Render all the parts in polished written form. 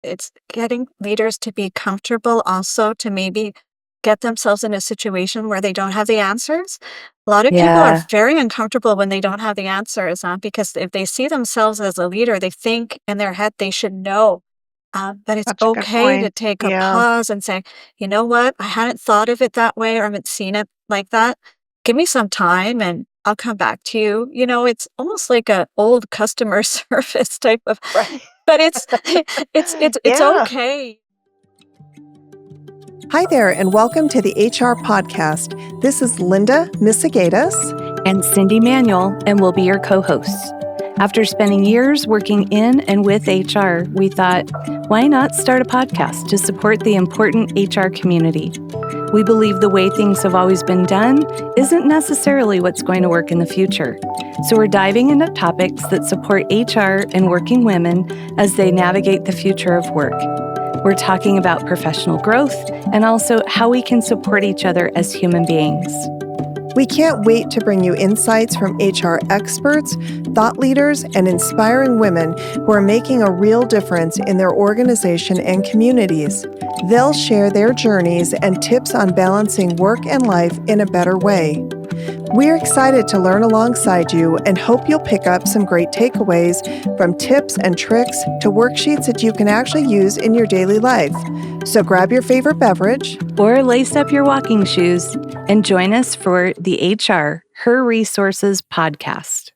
it's getting leaders to be comfortable also to maybe get themselves in a situation where they don't have the answers. A lot of people are Yeah, very uncomfortable when they don't have the answers, because if they see themselves as a leader, they think in their head they should know. But it's Such a good okay to point. take a Yeah. pause and say, you know what? I hadn't thought of it that way or haven't seen it like that. Give me some time and I'll come back to you. It's almost like a old customer service type of, Right. but it's it's Yeah. okay. Hi there, and welcome to the HR Podcast. This is Linda Misegadis. and Cyndi Manuel, and we'll be your co-hosts. After spending years working in and with HR, we thought, why not start a podcast to support the important HR community? We believe the way things have always been done isn't necessarily what's going to work in the future. So we're diving into topics that support HR and working women as they navigate the future of work. We're talking about professional growth and also how we can support each other as human beings. We can't wait to bring you insights from HR experts, thought leaders, and inspiring women who are making a real difference in their organization and communities. They'll share their journeys and tips on balancing work and life in a better way. We're excited to learn alongside you and hope you'll pick up some great takeaways from tips and tricks to worksheets that you can actually use in your daily life. So grab your favorite beverage, Or lace up your walking shoes and join us for the HR Her Resources podcast.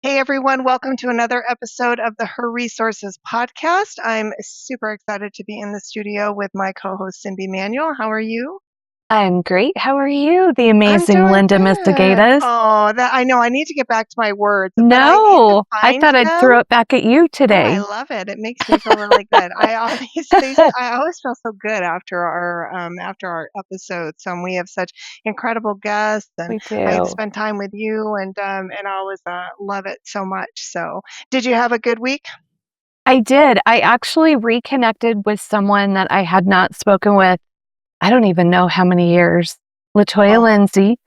Hey, everyone. Welcome to another episode of the Her Resources podcast. I'm super excited to be in the studio with my co-host, Cyndi Manuel. How are you? I'm great. How are you, the I'm amazing doing Linda good. Misegadis? Oh, I know. I need to get back to my words, but I need to No, I find thought I'd them. throw it back at you Oh, I today. love it. It makes me feel really good. I always feel so good after our episodes. We have such incredible guests, and We I get to do. spend time with you, and I always love it so much. So, did you have a good week? I did. I actually reconnected with someone that I had not spoken with, I don't even know how many years. Latoya Oh, Lindsay.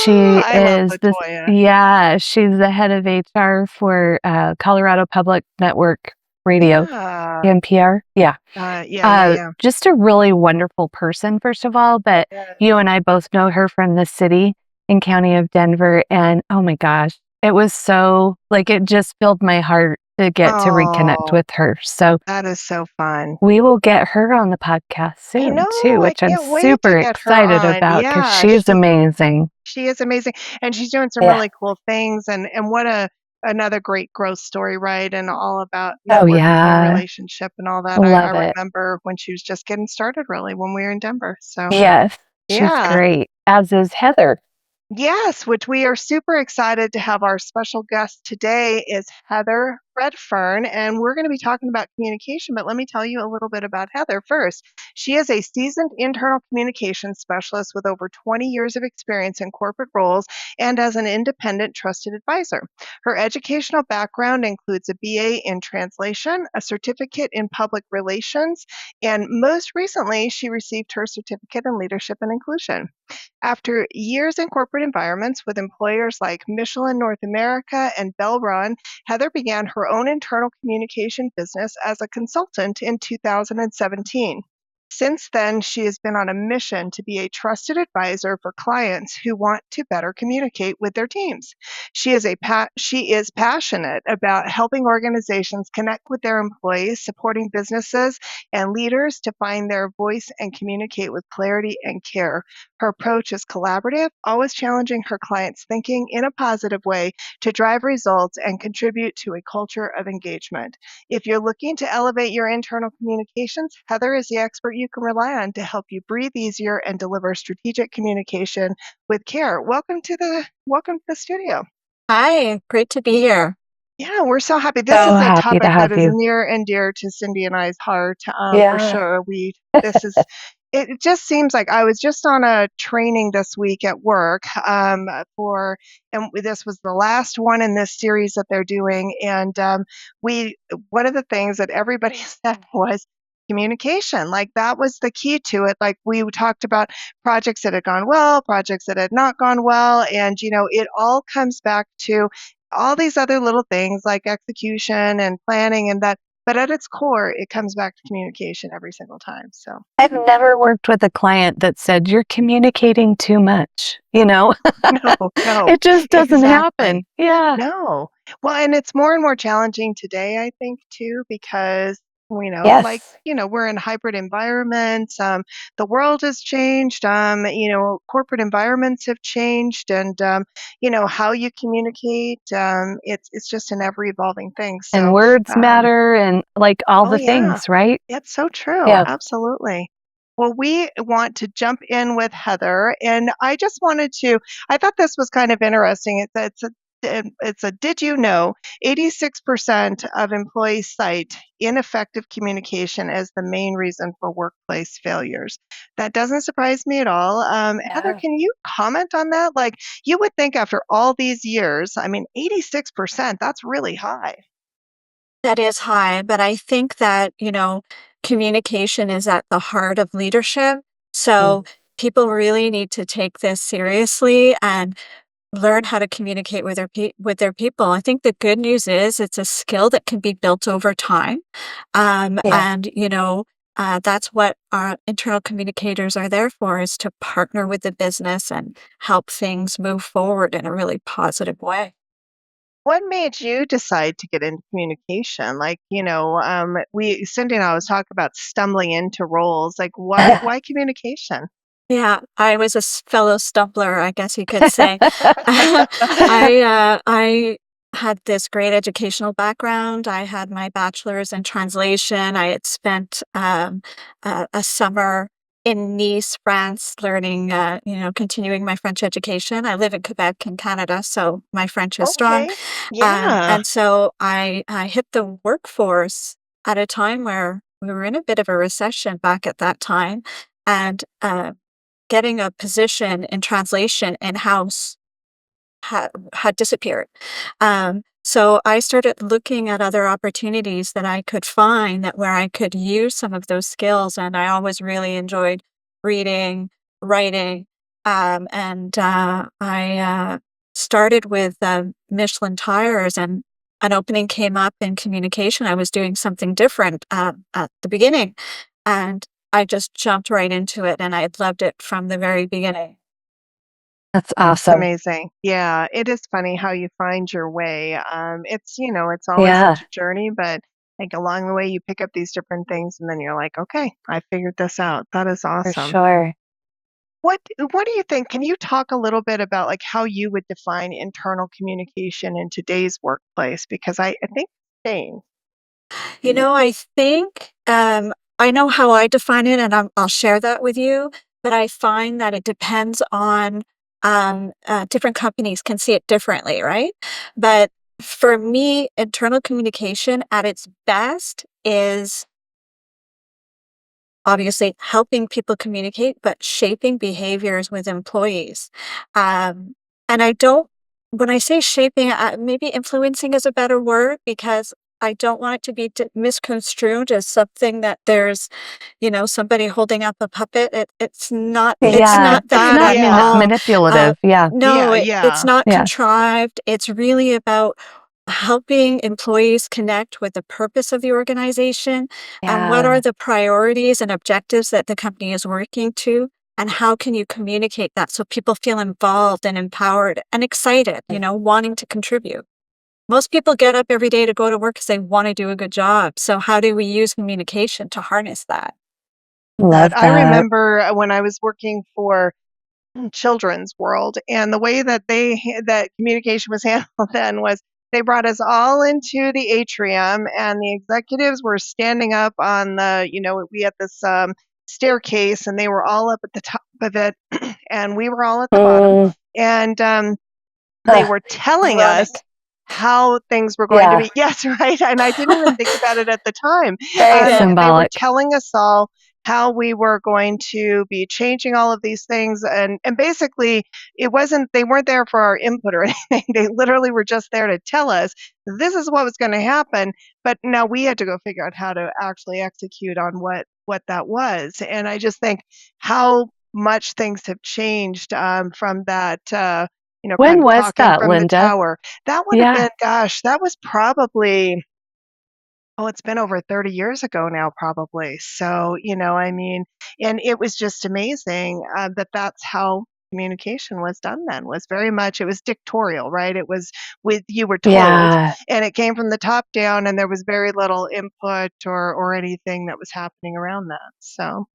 She I love is Latoya. she's the head of HR for Colorado Public Network Radio, Yeah. NPR. Yeah. Yeah. Just a really wonderful person, first of all. But Yeah. you and I both know her from the city and county of Denver. And oh my gosh, it was so it just filled my heart to get to reconnect Oh, with her. So that is so fun. we will get her on the podcast I soon too, know. I which I'm can't wait to super get her excited on. about because Yeah, she's amazing. she is amazing, and she's doing some Yeah. really cool things, and what another great growth story, right? And all about Oh networking and yeah. relationship and all that. I Love it. remember when she was just getting started, really, when we were in Denver. So Yes. She's yeah. great, as is Heather. Yes, which we are super excited to have. Our special guest today is Heather Redfern, and we're going to be talking about communication. But let me tell you a little bit about Heather first. She is a seasoned internal communications specialist with over 20 years of experience in corporate roles and as an independent trusted advisor. Her educational background includes a BA in translation, a certificate in public relations, and most recently, she received her certificate in leadership and inclusion. After years in corporate environments with employers like Michelin North America and Belron, Heather began her own internal communication business as a consultant in 2017. Since then, she has been on a mission to be a trusted advisor for clients who want to better communicate with their teams. She is passionate about helping organizations connect with their employees, supporting businesses and leaders to find their voice and communicate with clarity and care. Her approach is collaborative, always challenging her clients' thinking in a positive way to drive results and contribute to a culture of engagement. If you're looking to elevate your internal communications, Heather is the expert you can rely on to help you breathe easier and deliver strategic communication with care. Welcome to the studio. Hi, great to be here. Yeah, we're so happy. This So is a happy to topic that have is you. near and dear to Cyndi and I's heart, for Yeah. sure. This is, it just seems like I was just on a training this week at work, and this was the last one in this series that they're doing. And one of the things that everybody said was communication. Like that was the key to it. Like we talked about projects that had gone well, projects that had not gone well. And, it all comes back to all these other little things like execution and planning, and that But at its core, it comes back to communication every single time. So I've never worked with a client that said, you're communicating too much, no, no, It just doesn't happen. exactly. Yeah. No. Well, and it's more and more challenging today, I think, too, because Yes. we're in hybrid environments. The world has changed. Corporate environments have changed, and how you communicate. It's just an ever evolving thing. And So, words um, matter and like all oh the yeah, things, right? it's so true. Yeah. Absolutely. Well, we want to jump in with Heather, and I thought this was kind of interesting. It's a did you know 86% of employees cite ineffective communication as the main reason for workplace failures. That doesn't surprise me at all. Heather, Yeah. can you comment on that? Like, you would think after all these years, I mean, 86%, that's really high. That is high, but I think that, communication is at the heart of leadership. So Mm. people really need to take this seriously and learn how to communicate with with their people. I think the good news is it's a skill that can be built over time. Yeah. And, that's what our internal communicators are there for, is to partner with the business and help things move forward in a really positive way. What made you decide to get into communication? Like, Cindy and I was talking about stumbling into roles. Like, why communication? Yeah, I was a fellow stumbler, I guess you could say. I had this great educational background. I had my bachelor's in translation. I had spent a summer in Nice, France, learning, continuing my French education. I live in Quebec in Canada, so my French is strong. Okay. Yeah. And so I hit the workforce at a time where we were in a bit of a recession back at that time. And getting a position in translation in-house had disappeared. So I started looking at other opportunities that I could find that where I could use some of those skills, and I always really enjoyed reading, writing, and I started with Michelin tires, and an opening came up in communication. I was doing something different at the beginning, and I just jumped right into it, and I loved it from the very beginning. That's It's awesome. amazing. Yeah, it is funny how you find your way. It's always Yeah, such a journey, but like along the way, you pick up these different things, and then you're like, okay, I figured this out. That is for awesome. sure. What do you think? Can you talk a little bit about like how you would define internal communication in today's workplace? Because I think same. I think, I know how I define it, and I'll share that with you, but I find that it depends on, different companies can see it differently, right? But for me, internal communication at its best is obviously helping people communicate, but shaping behaviors with employees. Um, and I don't, when I say shaping, maybe influencing is a better word, because I don't want it to be misconstrued as something that there's, somebody holding up a puppet. It's Yeah, not it's that not at Yeah. all. Uh, manipulative. Yeah, no, Yeah, it's yeah. not yeah, contrived. It's really about helping employees connect with the purpose of the organization and what are yeah. the priorities and objectives that the company is working to, and how can you communicate that so people feel involved and empowered and excited, wanting to contribute. Most people get up every day to go to work because they want to do a good job. So how do we use communication to harness that? Love I that. remember when I was working for Children's World, and the way that that communication was handled then was they brought us all into the atrium, and the executives were standing up on we had this staircase, and they were all up at the top of it, and we were all at the bottom, Mm, and they ugh, were telling us Ironic. how things were going to yeah, be. Yes, right. And I didn't even think about it at the time. very Yeah. They were symbolic. telling us all how we were going to be changing all of these things, and basically they weren't there for our input or anything. They literally were just there to tell us this is what was going to happen, but now we had to go figure out how to actually execute on what that was. And I just think how much things have changed from that kind When of was talking that, from the Linda? tower. That would have Yeah. been, gosh, that was probably Oh, it's been over 30 years ago now, probably. So, I mean, and it was just amazing that that's how communication was done then, was very much, it was dictatorial, right? It was with, you were told, Yeah. and it came from the top down, and there was very little input or anything that was happening around that. So,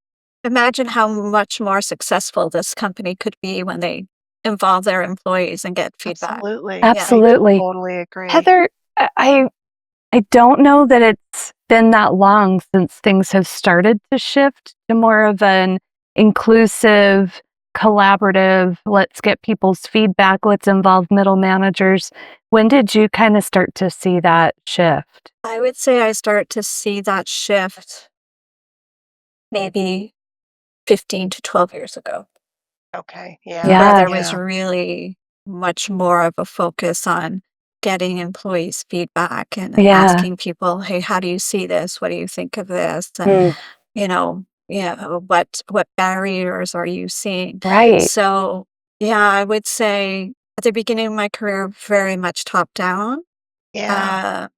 Imagine how much more successful this company could be when they involve their employees and get feedback. absolutely. Yeah. I Absolutely. totally agree. Heather, I don't know that it's been that long since things have started to shift to more of an inclusive, collaborative, let's get people's feedback, let's involve middle managers. When did you kind of start to see that shift? I would say I start to see that shift maybe 15 to 12 years ago, Okay. Yeah. where Yeah, there was Yeah. really much more of a focus on getting employees' feedback and yeah, asking people, hey, how do you see this? What do you think of this? And, mm, yeah, what barriers are you seeing? right. So, yeah, I would say at the beginning of my career, very much top down. Yeah.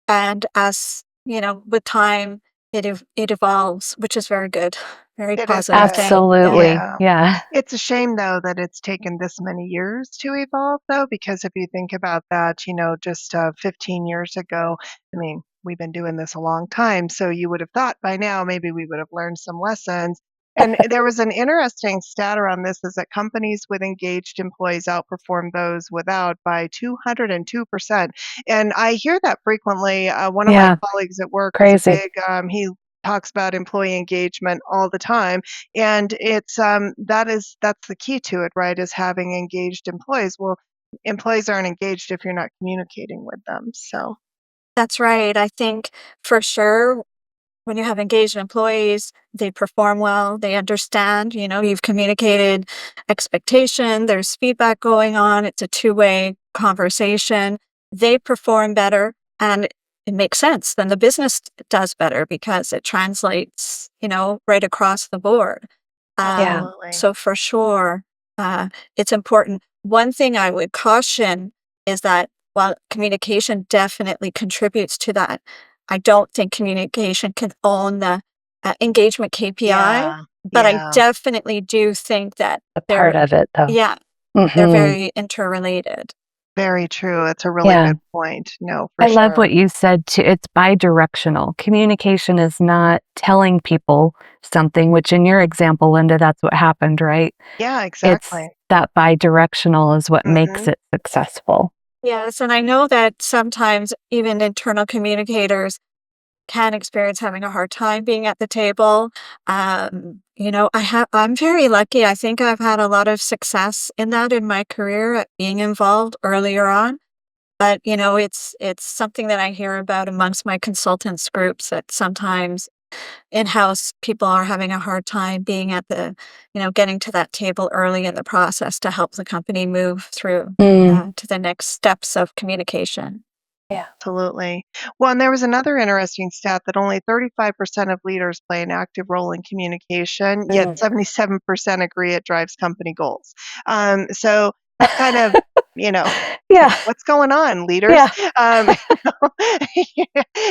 Uh, and as, with time, it evolves, which is very good, very It is positive good. thing. Yeah. Absolutely. Yeah. Yeah. It's a shame, though, that it's taken this many years to evolve, though, because if you think about that, just 15 years ago, I mean, we've been doing this a long time. So you would have thought by now maybe we would have learned some lessons. And there was an interesting stat around this, is that companies with engaged employees outperform those without by 202%. And I hear that frequently. One of my Yeah. colleagues at work is a Crazy. big, he talks about employee engagement all the time, and it's that's the key to it, right? Is having engaged employees. Well, employees aren't engaged if you're not communicating with them. So, That's right. I think for sure when you have engaged employees, they perform well, they understand, you've communicated expectation, there's feedback going on, it's a two-way conversation. They perform better and it makes sense. Then the business does better because it translates, right across the board. Yeah. absolutely. So for sure, it's important. One thing I would caution is that while communication definitely contributes to that, I don't think communication can own the engagement KPI, Yeah, but I yeah, definitely do think that A part they're, of it, though. yeah, they're Hmm. very interrelated. very true. It's a really Yeah. good point. No, for I love sure. what you said too. It's bi-directional. Communication is not telling people something, which in your example, Linda, that's what happened, right? Yeah, It's exactly. that bi-directional is what makes Hmm. it successful. Yes, and I know that sometimes even internal communicators can experience having a hard time being at the table. I'm very lucky. I think I've had a lot of success in that in my career at being involved earlier on. But, it's something that I hear about amongst my consultants groups that sometimes in-house people are having a hard time being at getting to that table early in the process to help the company move through Mm. to the next steps of communication. Yeah. Absolutely. Well, and there was another interesting stat that only 35% of leaders play an active role in communication, yet Mm. 77% agree it drives company goals. So that's kind of, you know, Yeah. what's going on, leaders? Yeah. Um,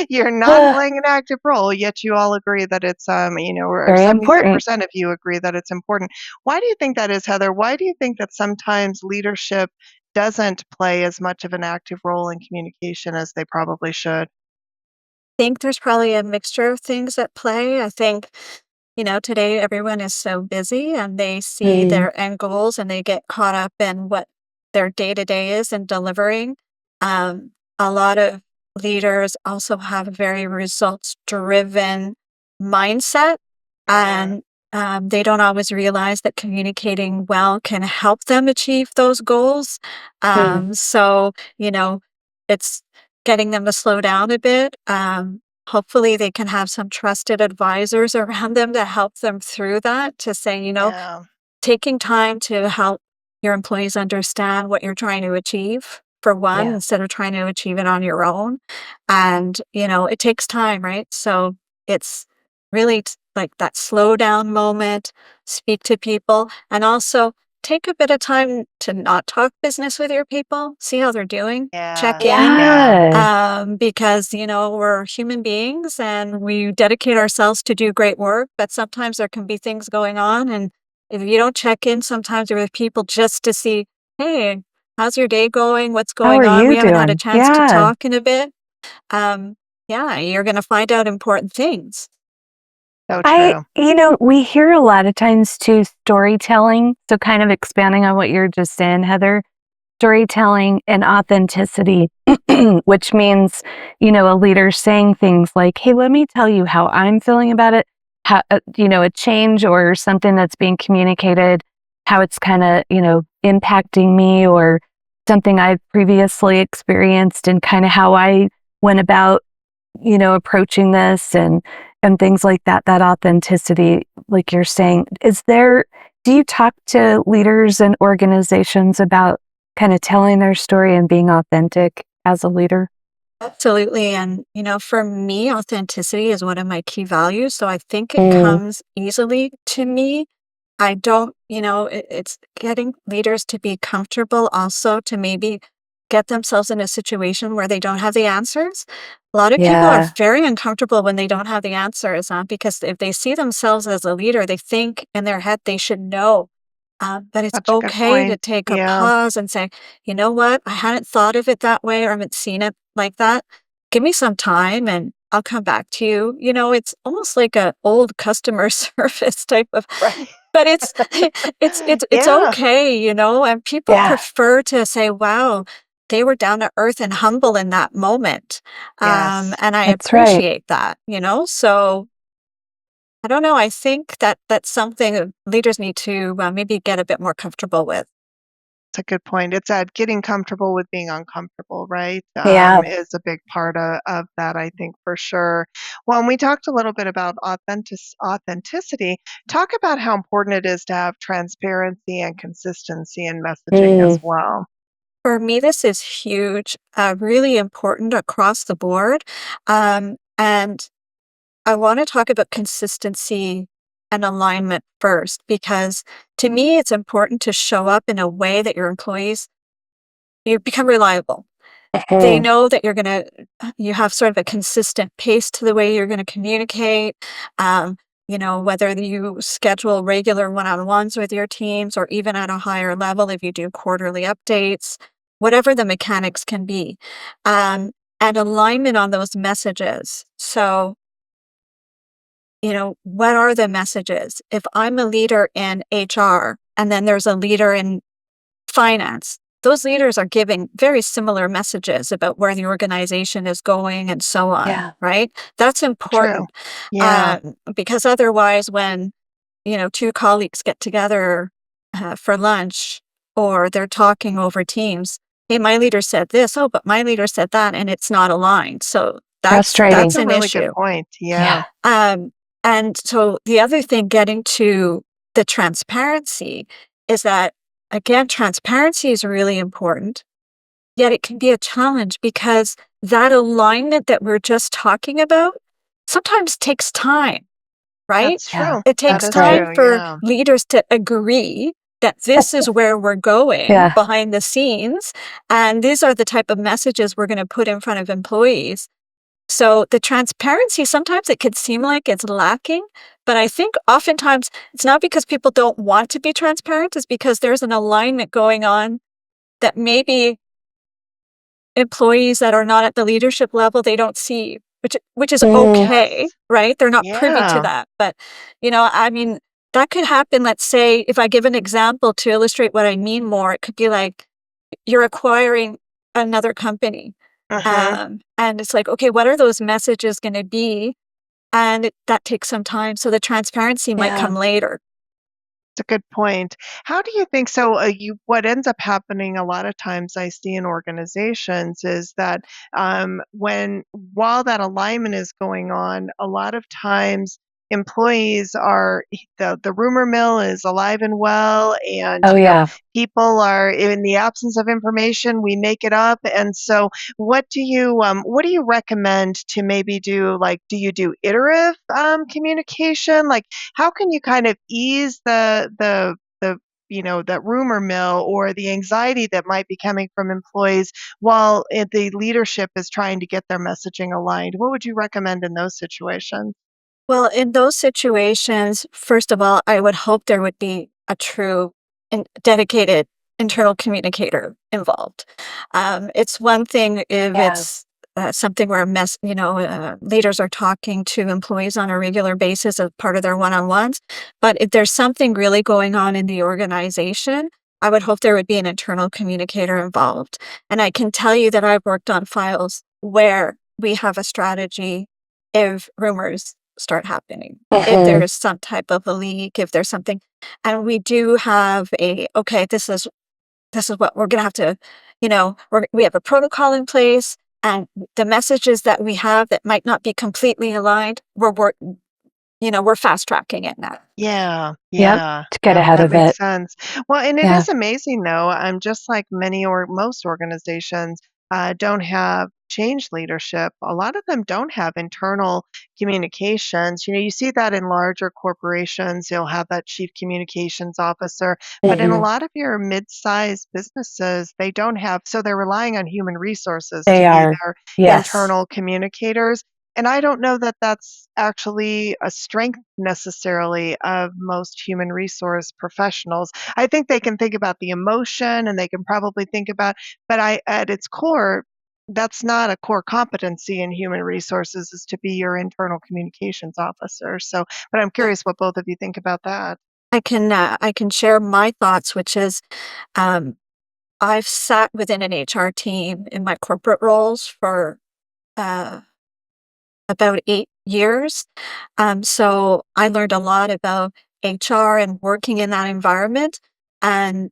you're not playing an active role, yet you all agree that it's, or Very important. 77% of you agree that it's important. Why do you think that is, Heather? Why do you think that sometimes leadership doesn't play as much of an active role in communication as they probably should? Think there's probably a mixture of things at play. I think, today everyone is so busy and they see Mm. their end goals and they get caught up in what their day to day is and delivering. A lot of leaders also have a very results driven mindset, Mhm. and they don't always realize that communicating well can help them achieve those goals. Mm. So, it's getting them to slow down a bit. Hopefully, they can have some trusted advisors around them to help them through that, to say, Yeah, taking time to help your employees understand what you're trying to achieve, for one, Yeah. instead of trying to achieve it on your own. And, it takes time, right? So it's really like that slow down moment, speak to people, and also take a bit of time to not talk business with your people, see how they're doing, check Yeah. in, Yeah. because, we're human beings and we dedicate ourselves to do great work, but sometimes there can be things going on. And if you don't check in sometimes with people just to see, hey, how's your day going? What's How going are on? you We haven't had a doing? chance to Yeah. talk in a bit. Yeah, you're going to find out important things. So true. We hear a lot of times too storytelling. So kind of expanding on what you're just saying, Heather, storytelling and authenticity, which means, a leader saying things like, hey, let me tell you how I'm feeling about it, how, a change or something that's being communicated, how it's kind of, impacting me or something I've previously experienced and kind of how I went about, approaching this and things like that, that authenticity, like you're saying, do you talk to leaders and organizations about kind of telling their story and being authentic as a leader? Absolutely. And, for me, authenticity is one of my key values. So I think it Mm, comes easily to me. I don't, it's getting leaders to be comfortable also to maybe get themselves in a situation where they don't have the answers. A lot of people are yeah, very uncomfortable when they don't have the answers, because if they see themselves as a leader, they think in their head they should know. But it's Such a good okay to point. take a Yeah. pause and say, you know what? I hadn't thought of it that way or haven't seen it like that. Give me some time and I'll come back to you. It's almost like a old customer service type of, Right. but it's it's Yeah. okay, and people yeah, prefer to say, wow, they were down to earth and humble in that moment. Yes. And I that's right. appreciate that. So I don't know. I think that that's something that leaders need to maybe get a bit more comfortable with. That's a good point. It's that getting comfortable with being uncomfortable, right? Yeah. Is a big part of that, I think, for sure. Well, and we talked a little bit about authenticity. Talk about how important it is to have transparency and consistency in messaging as Mm, well. For me, this is huge, really important across the board. And I want to talk about consistency and alignment first, because to me, it's important to show up in a way that your employees, you become reliable. They mhm, know that you have sort of a consistent pace to the way you're going to communicate. Um, whether you schedule regular one-on-ones with your teams or even at a higher level, if you do quarterly updates, whatever the mechanics can be, and alignment on those messages. So, what are the messages? If I'm a leader in HR and then there's a leader in finance, those leaders are giving very similar messages about where the organization is going and so on, yeah, right? That's True. important, Yeah. because otherwise, when two colleagues get together for lunch or they're talking over Teams, hey, my leader said this, oh, but my leader said that, and it's not aligned. So That's that's frustrating. a an really good issue. point. Yeah. Yeah. And so the other thing, getting to the transparency, is that, again, transparency is really important, yet it can be a challenge because that alignment that we're just talking about sometimes takes time, right? That's Yeah, true. It That takes is that's right. time true. for Yeah. leaders to agree that this is where we're going Yeah. behind the scenes, and these are the type of messages we're going to put in front of employees. So the transparency, sometimes it could seem like it's lacking, but I think oftentimes it's not because people don't want to be transparent, it's because there's an alignment going on that maybe employees that are not at the leadership level, they don't see, which is Mm, okay, Yes. right? They're not privy to Yeah. that. But, I mean, that could happen. Let's say, if I give an example to illustrate what I mean more, it could be like you're acquiring another company. Hmm. And it's like, okay, what are those messages going to be? And that takes some time. So the transparency might yeah. come later. It's a good point. How do you think so? What ends up happening a lot of times I see in organizations is that while that alignment is going on, a lot of times employees are the rumor mill is alive and well, and Oh, yeah. people are in the absence of information, we make it up. And so, what do you recommend to maybe do? Like, do you do iterative communication? Like, how can you kind of ease the that rumor mill or the anxiety that might be coming from employees while the leadership is trying to get their messaging aligned? What would you recommend in those situations? Well, in those situations, first of all, I would hope there would be a true and dedicated internal communicator involved. It's one thing if Yeah. it's something where leaders are talking to employees on a regular basis as part of their one-on-ones. But if there's something really going on in the organization, I would hope there would be an internal communicator involved. And I can tell you that I've worked on files where we have a strategy if rumors start happening. If there is some type of a leak, if there's something, and we do have okay, this is what we're gonna have to, we have a protocol in place, and the messages that we have that might not be completely aligned, we're fast tracking it now. Yeah, Yep. yeah, To get yep, ahead that of makes it. sense. Well, and it Yeah. is amazing though, just like many or most organizations don't have change leadership. A lot of them don't have internal communications. You see that in larger corporations, they'll have that chief communications officer, but in a Mhm. lot of your mid-sized businesses, they don't have, so they're relying on human resources to They be are. their Yes. internal communicators. And I don't know that that's actually a strength necessarily of most human resource professionals. I think they can think about the emotion and they can probably think about, but at its core, that's not a core competency in human resources is to be your internal communications officer. So, but I'm curious what both of you think about that. I can share my thoughts, which is, um, I've sat within an HR team in my corporate roles for uh, about 8 years. So I learned a lot about HR and working in that environment. And,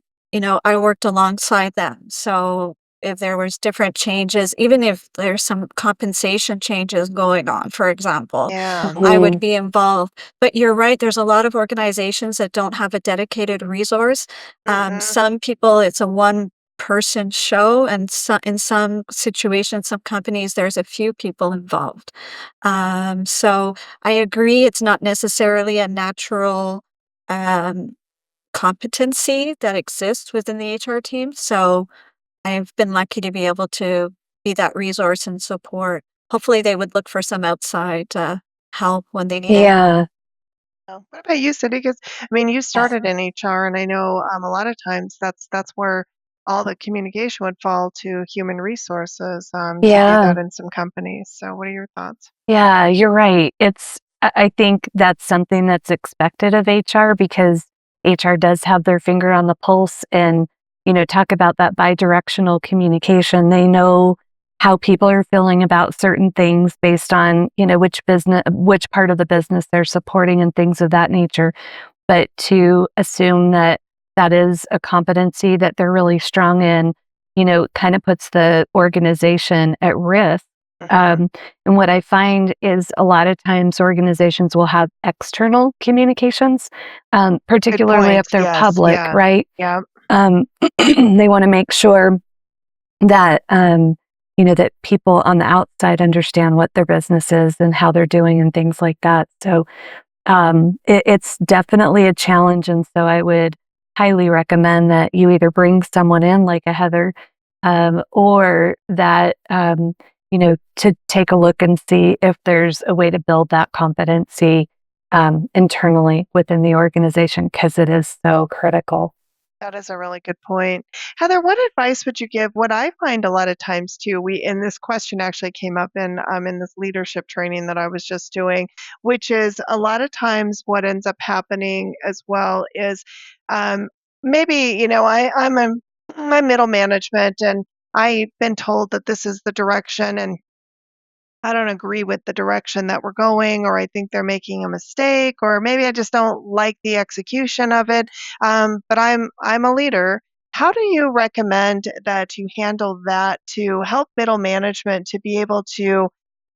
I worked alongside them. So if there was different changes, even if there's some compensation changes going on, for example, Yeah. I would Mhm. be involved. But you're right, there's a lot of organizations that don't have a dedicated resource. Mm-mm. Some people, it's a one person show, and in some situations, some companies, there's a few people involved. So I agree, it's not necessarily a natural um, competency that exists within the HR team. So I've been lucky to be able to be that resource and support. Hopefully, they would look for some outside help when they need it. Yeah. Oh, what about you, Cindy? Because I mean, you started in HR, and I know a lot of times that's where all the communication would fall to human resources to do Yeah. that in some companies. So, what are your thoughts? Yeah, you're right. I think that's something that's expected of HR because HR does have their finger on the pulse and, talk about that bidirectional communication. They know how people are feeling about certain things based on, which part of the business they're supporting and things of that nature. But to assume that that is a competency that they're really strong in, kind of puts the organization at risk. Hmm. Um, and what I find is a lot of times organizations will have external communications, Good particularly point. if they're Yes. public, Yeah. right? Yeah. They want to make sure that, that people on the outside understand what their business is and how they're doing and things like that. So it's definitely a challenge. And so I would highly recommend that you either bring someone in like a Heather, or that, to take a look and see if there's a way to build that competency internally within the organization because it is so critical. That is a really good point. Heather, what advice would you give? What I find a lot of times too, and this question actually came up in this leadership training that I was just doing, which is a lot of times what ends up happening as well is um, maybe, I'm middle management and I've been told that this is the direction and I don't agree with the direction that we're going, or I think they're making a mistake, or maybe I just don't like the execution of it. But I'm a leader. How do you recommend that you handle that to help middle management to be able to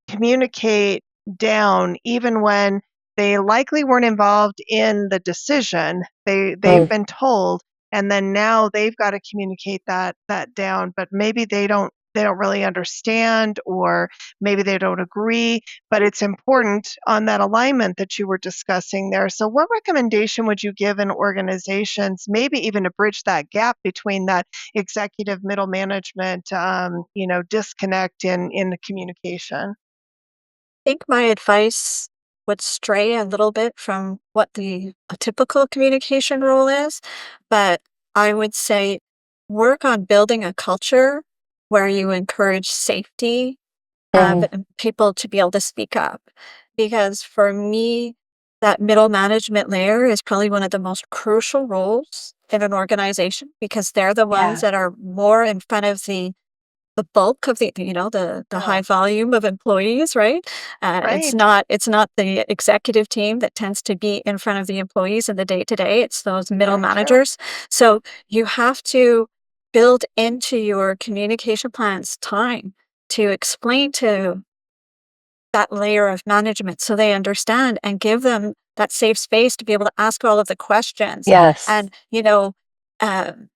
communicate down even when they likely weren't involved in the decision? They've Mm. been told, and then now they've got to communicate that down, but maybe they don't they don't really understand, or maybe they don't agree, but it's important on that alignment that you were discussing there. So what recommendation would you give in organizations, maybe even to bridge that gap between that executive middle management, disconnect in the communication? Think my advice would stray a little bit from what a typical communication role is, but I would say work on building a culture where you encourage safety Mm. and people to be able to speak up. Because for me, that middle management layer is probably one of the most crucial roles in an organization because they're the ones Yeah. that are more in front of the bulk of the Yeah. high volume of employees, right? It's Right. not the executive team that tends to be in front of the employees in the day to day. It's those middle Very true. managers. So you have to build into your communication plans time to explain to that layer of management so they understand and give them that safe space to be able to ask all of the questions Yes. and um,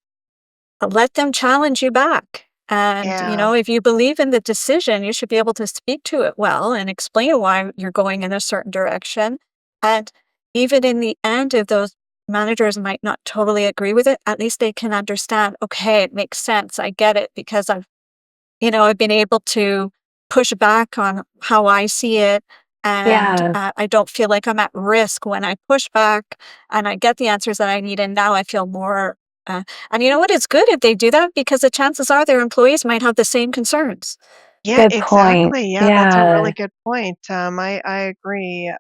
let them challenge you back. And, Yeah. if you believe in the decision, you should be able to speak to it well and explain why you're going in a certain direction. And even in the end, if those managers might not totally agree with it, at least they can understand, okay, it makes sense. I get it because I've been able to push back on how I see it. And Yeah. I don't feel like I'm at risk when I push back and I get the answers that I need. And now I feel more. And you know what? It's good if they do that because the chances are their employees might have the same concerns. Yeah, Good point. exactly. Yeah, that's a Yeah. really good point. I agree.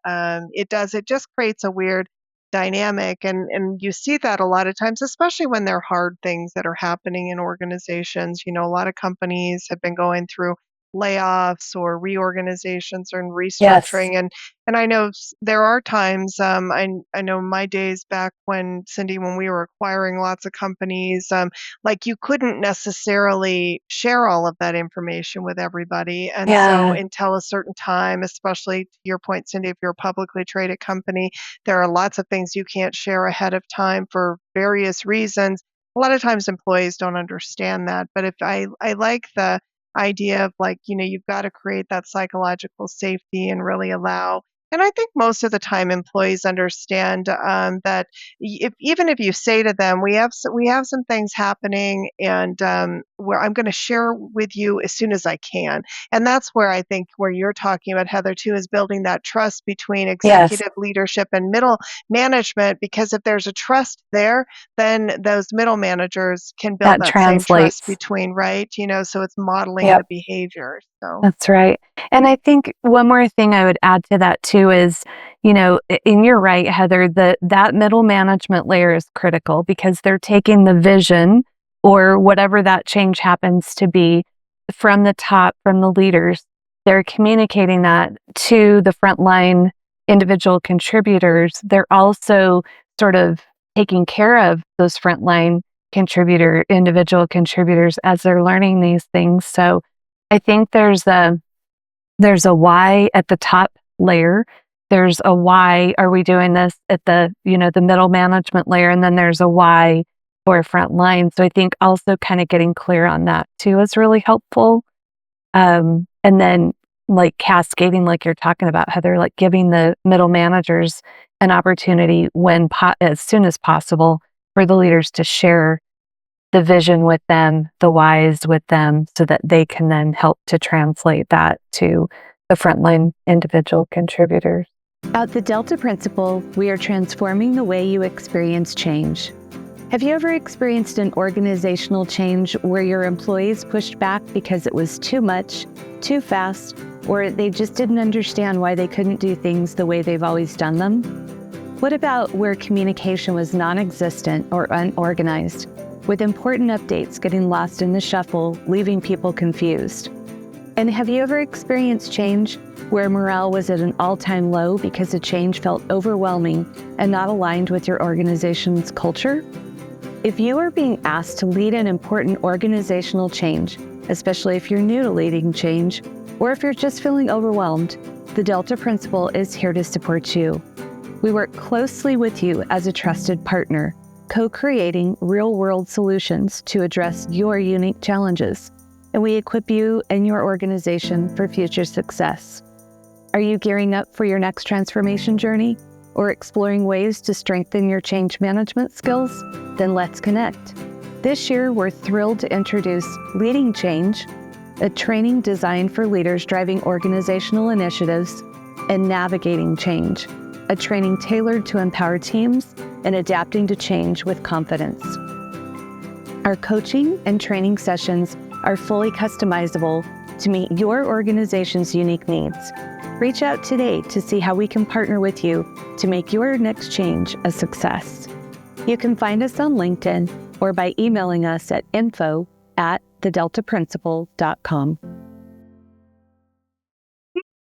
It does. It just creates a weird dynamic, and you see that a lot of times, especially when there are hard things that are happening in organizations. A lot of companies have been going through layoffs or reorganizations or Yes. restructuring, and I know there are times. I know my days back when Cyndi, when we were acquiring lots of companies. Like you couldn't necessarily share all of that information with everybody. And so Yeah. until a certain time, especially to your point, Cindy, if you're a publicly traded company, there are lots of things you can't share ahead of time for various reasons. A lot of times employees don't understand that. But if I like the idea of like, you've got to create that psychological safety and really allow. And I think most of the time employees understand that even if you say to them, we have some things happening, and where I'm going to share with you as soon as I can. And that's where I think where you're talking about, Heather, too, is building that trust between Yes. executive leadership and middle management. Because if there's a trust there, then those middle managers can build That that same trust translates. between, right? So it's modeling the Yep. behavior. So That's right. And I think one more thing I would add to that too is, and you're right, Heather, that middle management layer is critical because they're taking the vision or whatever that change happens to be from the top, from the leaders. They're communicating that to the frontline individual contributors. They're also sort of taking care of those frontline individual contributors as they're learning these things. So I think there's a why at the top layer. There's a why are we doing this at the middle management layer, and then there's a why for front line. So I think also kind of getting clear on that too is really helpful. And then like cascading, like you're talking about, Heather, like giving the middle managers an opportunity as soon as possible for the leaders to share the vision with them, the whys with them, so that they can then help to translate that to the frontline individual contributors. At the Delta Principle, we are transforming the way you experience change. Have you ever experienced an organizational change where your employees pushed back because it was too much, too fast, or they just didn't understand why they couldn't do things the way they've always done them? What about where communication was non-existent or unorganized, with important updates getting lost in the shuffle, leaving people confused? And have you ever experienced change where morale was at an all-time low because the change felt overwhelming and not aligned with your organization's culture? If you are being asked to lead an important organizational change, especially if you're new to leading change, or if you're just feeling overwhelmed, the Delta Principle is here to support you. We work closely with you as a trusted partner, co-creating real-world solutions to address your unique challenges. and we equip you and your organization for future success. Are you gearing up for your next transformation journey or exploring ways to strengthen your change management skills? Then let's connect. This year, we're thrilled to introduce Leading Change, a training designed for leaders driving organizational initiatives, and Navigating Change, a training tailored to empower teams and adapting to change with confidence. Our coaching and training sessions are fully customizable to meet your organization's unique needs. Reach out today to see how we can partner with you to make your next change a success. You can find us on LinkedIn or by emailing us at info@thedeltaprinciple.com.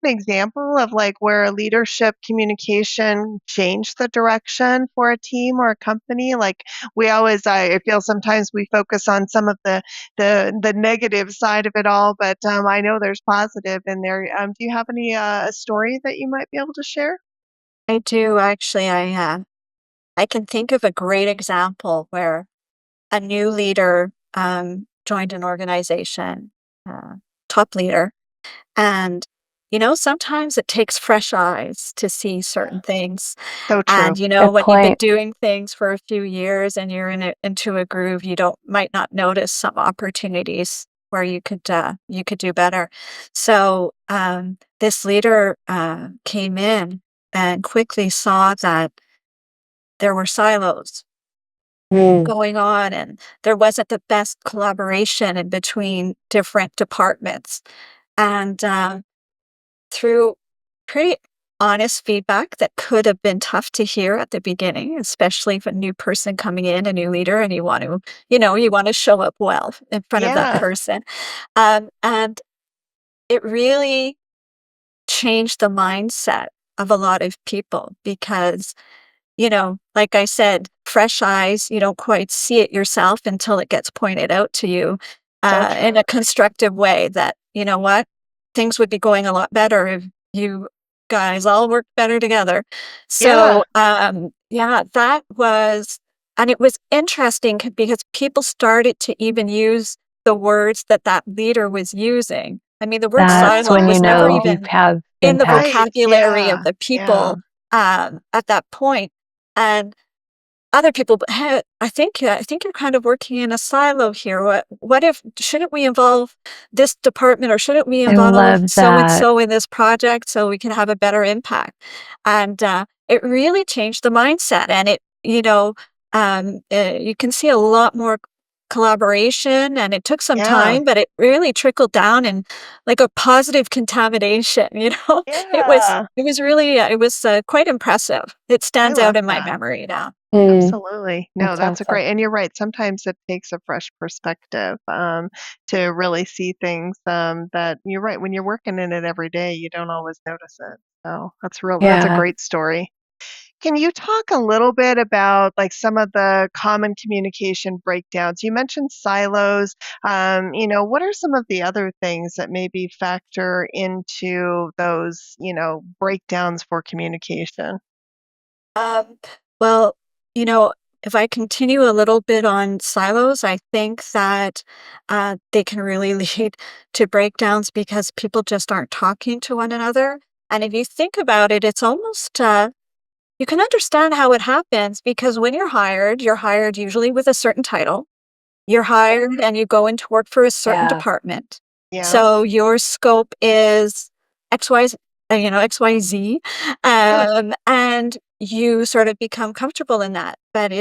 An example of like where leadership communication changed the direction for a team or a company? Like we always, I feel sometimes we focus on some of the negative side of it all, but I know there's positive in there. Do you have any a story that you might be able to share? I do actually. I can think of a great example where a new leader joined an organization, top leader, and sometimes it takes fresh eyes to see certain things. So And true. Good when you've been point. doing things for a few years and you're into a groove, you don't might not notice some opportunities where you could do better. So this leader came in and quickly saw that there were silos going on and there wasn't the best collaboration in between different departments. And through pretty honest feedback that could have been tough to hear at the beginning, especially if a new person coming in, a new leader, and you want to show up well in front of that Yeah. person. And it really changed the mindset of a lot of people because like I said, fresh eyes, you don't quite see it yourself until it gets pointed out to you So in true. a constructive way that, you know what, things would be going a lot better if you guys all worked better together. Yeah. So, yeah, and it was interesting because people started to even use the words that that leader was using. I mean, the word That's silo when you was never know Oh, you even have in the impact. right. vocabulary of Yeah. the Yeah. people at that point. And other people, but hey, I think you're kind of working in a silo here. What if shouldn't we involve this department or shouldn't we I involve love so and that. so in this project so we can have a better impact? And it really changed the mindset. And you can see a lot more collaboration. And it took some Yeah. time, but it really trickled down and like a positive contamination. Yeah. It was really it was quite impressive. It I stands out love in my that. memory now. Absolutely. No, That's that's a awesome. great, and you're right. Sometimes it takes a fresh perspective to really see things that you're right. When you're working in it every day, you don't always notice it. So that's a Yeah. great story. Can you talk a little bit about like some of the common communication breakdowns? You mentioned silos. What are some of the other things that maybe factor into those, breakdowns for communication? Um, well, you know, if I continue a little bit on silos, I think that they can really lead to breakdowns because people just aren't talking to one another. And if you think about it, it's almost, you can understand how it happens because when you're hired usually with a certain title. You're hired and you go into work for a certain Yeah. department. Yeah. So your scope is XYZ, XYZ, Yeah. and you sort of become comfortable in that. But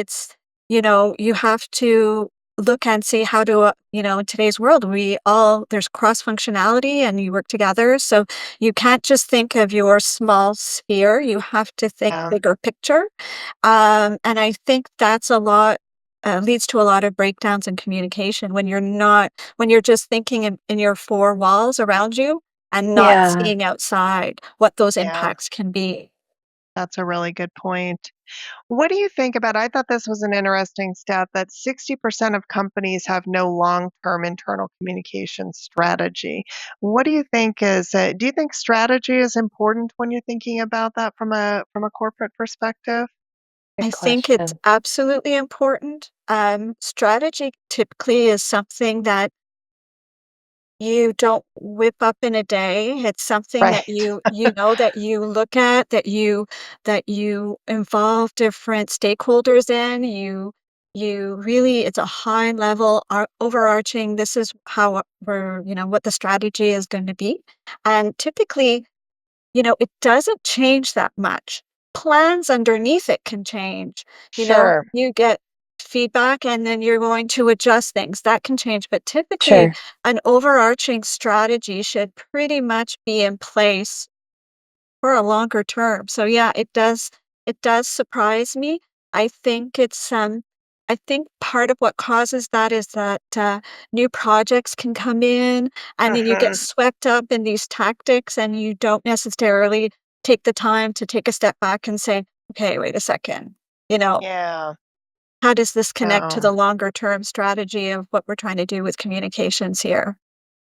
you have to look and see how to, in today's world, there's cross functionality and you work together. So you can't just think of your small sphere. You have to think Yeah. bigger picture. And I think that's a lot leads to a lot of breakdowns in communication when you're just thinking in your four walls around you and not Yeah. seeing outside what those Yeah. impacts can be. That's a really good point. What do you think about? I thought this was an interesting stat that 60% of companies have no long-term internal communication strategy. What do you think do you think strategy is important when you're thinking about that from a corporate perspective? Good I think it's question. absolutely important. Strategy typically is something that you don't whip up in a day. It's something that Right. that you look at, that you involve different stakeholders in. You really, it's a high level overarching. This is how what the strategy is going to be. And typically, it doesn't change that much. Plans underneath it can change. Sure. You get feedback and then you're going to adjust things. That can change. But typically, Sure. an overarching strategy should pretty much be in place for a longer term. So yeah, it does surprise me. I think I think part of what causes that is that new projects can come in and then you get Hmm. swept up in these tactics and you don't necessarily take the time to take a step back and say, okay, wait a second. You know, Yeah. how does this connect to No, the longer term strategy of what we're trying to do with communications here?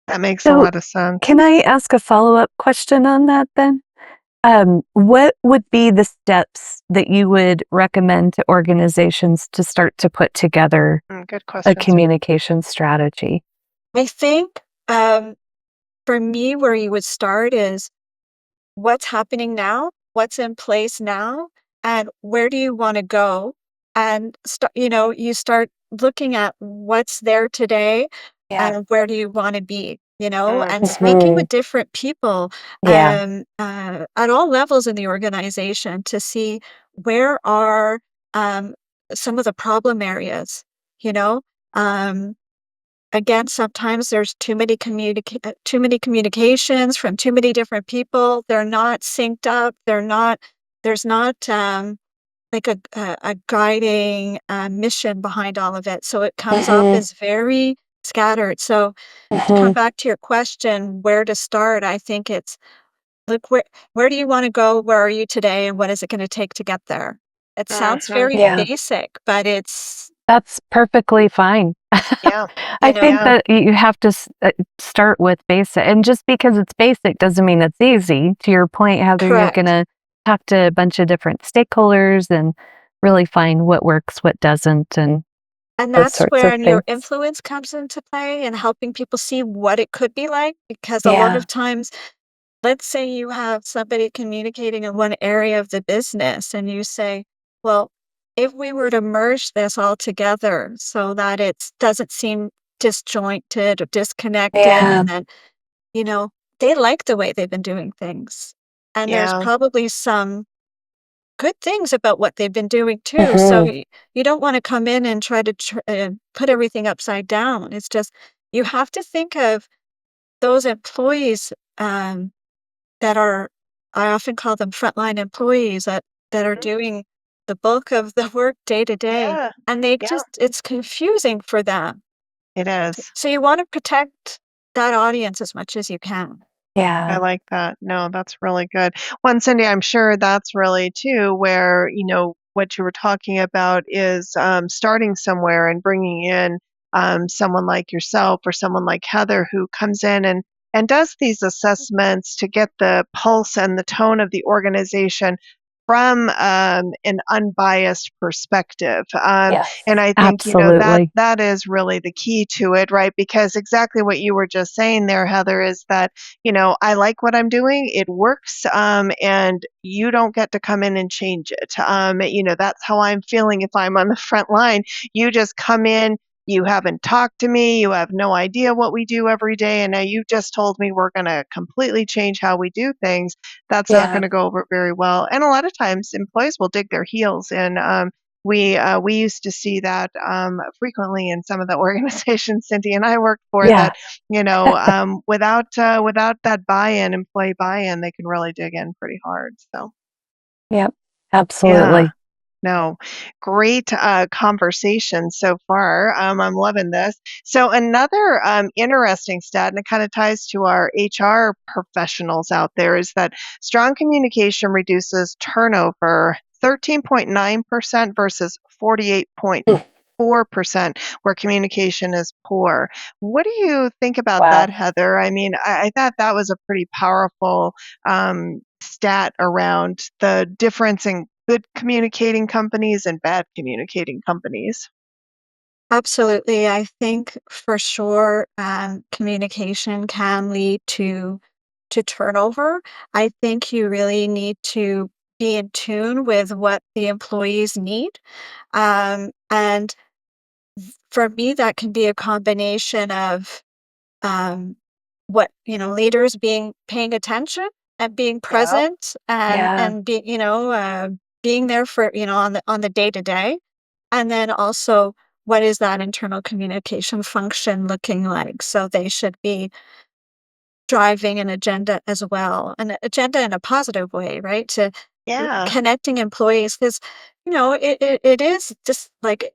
that makes a So, lot of sense. can I ask a follow-up question on that then? What would be the steps that you would recommend to organizations to start to put together Good a questions. communication strategy? I think for me, where you would start is what's happening now, what's in place now, and where do you want to go? And you start looking at what's there today Yeah. and where do you want to be, and speaking Hmm. with different people Yeah. at all levels in the organization to see where are um, some of the problem areas, you know. Um, Again, sometimes there's too many communications from too many different people. They're not synced up. There's not, like a guiding, mission behind all of it. So it comes off Hmm. as very scattered. So to come Hmm. back to your question, where to start, I think it's, look, where do you wanna go? Where are you today? And what is it gonna take to get there? It sounds Hmm. very Yeah. basic, but it's, That's perfectly fine. Yeah. I you know think Yeah. that you have to start with basic. And just because it's basic doesn't mean it's easy. To your point, Heather, you're going correct. to talk to a bunch of different stakeholders and really find what works, what doesn't, and And those that's sorts of where your things. influence comes into play and helping people see what it could be like. Because a lot Yeah. of times, let's say you have somebody communicating in one area of the business and you say, well, if we were to merge this all together so that it doesn't seem disjointed or disconnected, Yeah. and then, you know, they like the way they've been doing things. And there's Yeah. probably some good things about what they've been doing too. So Hmm. you don't want to come in and try to put everything upside down. It's just you have to think of those employees that are, I often call them frontline employees that are Mhm. doing the bulk of the work day to day, Yeah. and they Yeah. just it's confusing for them. It is. So you want to protect that audience as much as you can. I Yeah. like that. No, that's really good. Well, and Cindy, I'm sure that's really too where, what you were talking about is starting somewhere and bringing in someone like yourself or someone like Heather who comes in and does these assessments to get the pulse and the tone of the organization from an unbiased perspective. Yes. And I think, that Absolutely. that is really the key to it, right? Because exactly what you were just saying there, Heather, is that I like what I'm doing. It works. And you don't get to come in and change it. That's how I'm feeling if I'm on the front line. You just come in. You haven't talked to me. You have no idea what we do every day. And now you just told me we're going to completely change how we do things. That's not Yeah. going to go over very well. And a lot of times employees will dig their heels. And we used to see that frequently in some of the organizations Cindy and I worked for Yeah. that without that buy-in, employee buy-in, they can really dig in pretty hard. So, Yep. yeah, Absolutely. no, great conversation so far. I'm loving this. So, another interesting stat, and it kind of ties to our HR professionals out there, is that strong communication reduces turnover 13.9% versus 48.4% where communication is poor. What do you think about that, Wow. Heather? I mean, I thought that was a pretty powerful stat around the difference in good communicating companies and bad communicating companies. Absolutely. I think for sure, communication can lead to turnover. I think you really need to be in tune with what the employees need. And for me, that can be a combination of um, what leaders being paying attention and being Yep. present and Yeah. be being there for on the day to day, and then also what is that internal communication function looking like? So they should be driving an agenda as well, an agenda in a positive way, right? To Yeah. connecting employees because it is just like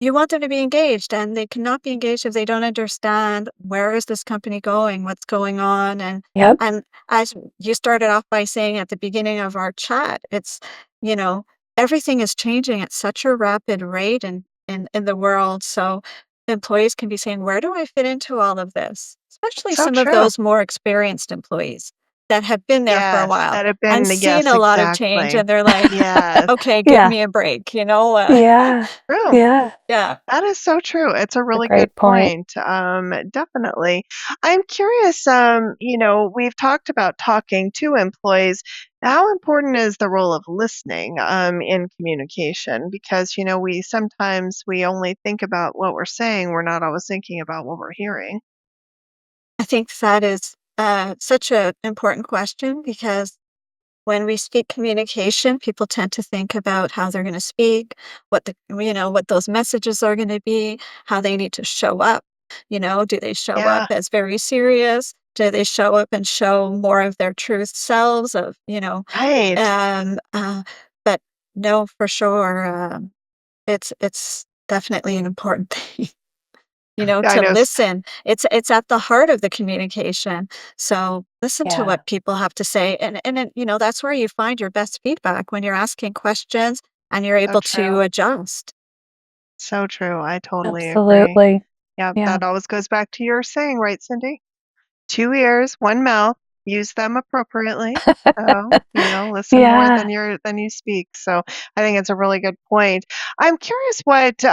you want them to be engaged, and they cannot be engaged if they don't understand where is this company going, what's going on, Yep. and as you started off by saying at the beginning of our chat, it's you know everything is changing at such a rapid rate in the world. So employees can be saying, "Where do I fit into all of this?" Especially So some of true. those more experienced employees that have been there for a Yes, while that have and been seen yes, a lot of change, exactly. and they're like, Yes. "Okay, give Yeah. me a break," Yeah. True. Yeah. yeah. That is so true. It's a A really good great point. point. Definitely. I'm curious, we've talked about talking to employees. How important is the role of listening in communication? Because, we sometimes we only think about what we're saying. We're not always thinking about what we're hearing. I think that is such an important question because when we speak communication, people tend to think about how they're going to speak, what those messages are going to be, how they need to show up. Do they show up Yeah, as very serious? Do they show up and show more of their truth selves right. um, uh, but no, for sure, it's definitely an important thing. I To know. listen. It's at the heart of the communication. So listen to Yeah. what people have to say. And then, that's where you find your best feedback when you're asking questions and you're So able true. to adjust. So true. I totally agree. Absolutely. Yeah, Yeah. that always goes back to your saying, right, Cindy? 2 ears, 1 mouth, use them appropriately. So, listen more Yeah. than you speak. So, I think it's a really good point. I'm curious what,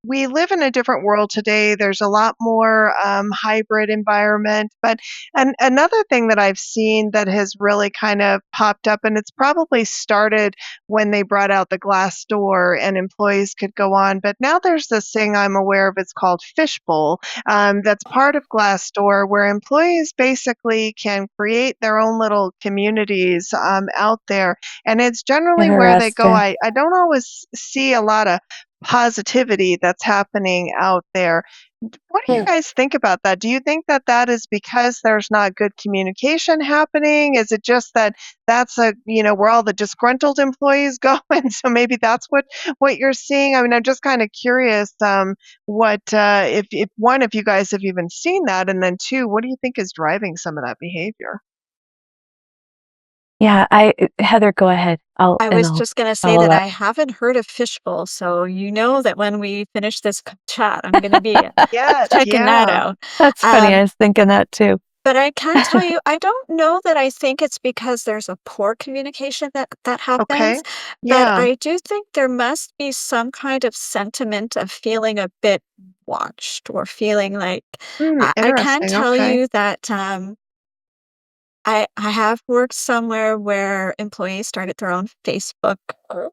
we live in a different world today. There's a lot more hybrid environment, but another thing that I've seen that has really kind of popped up, and it's probably started when they brought out the glass door and employees could go on, but now there's this thing I'm aware of. It's called Fishbowl, that's part of Glassdoor, where employees basically can create their own little communities out there. And it's generally where they go. Interesting. I don't always see a lot of positivity that's happening out there. What do you Hmm. guys think about that? Do you think that that is because there's not good communication happening? Is it just that that's where all the disgruntled employees go, and so maybe that's what you're seeing? I mean, I'm just kind of curious. What if one, if you guys have even seen that, and then two, what do you think is driving some of that behavior? Yeah, Heather, go ahead. I was I'll just going to say follow that up. I haven't heard of Fishbowl. So you know that when we finish this chat, I'm going to be Yes, checking that yeah. out. That's funny. I Um, was thinking that too. But I can tell you, I don't know that I think it's because there's a poor communication that Okay. happens, but Yeah. I do think there must be some kind of sentiment of feeling a bit watched or feeling like I can Interesting. tell Okay. you that I have worked somewhere where employees started their own Facebook group,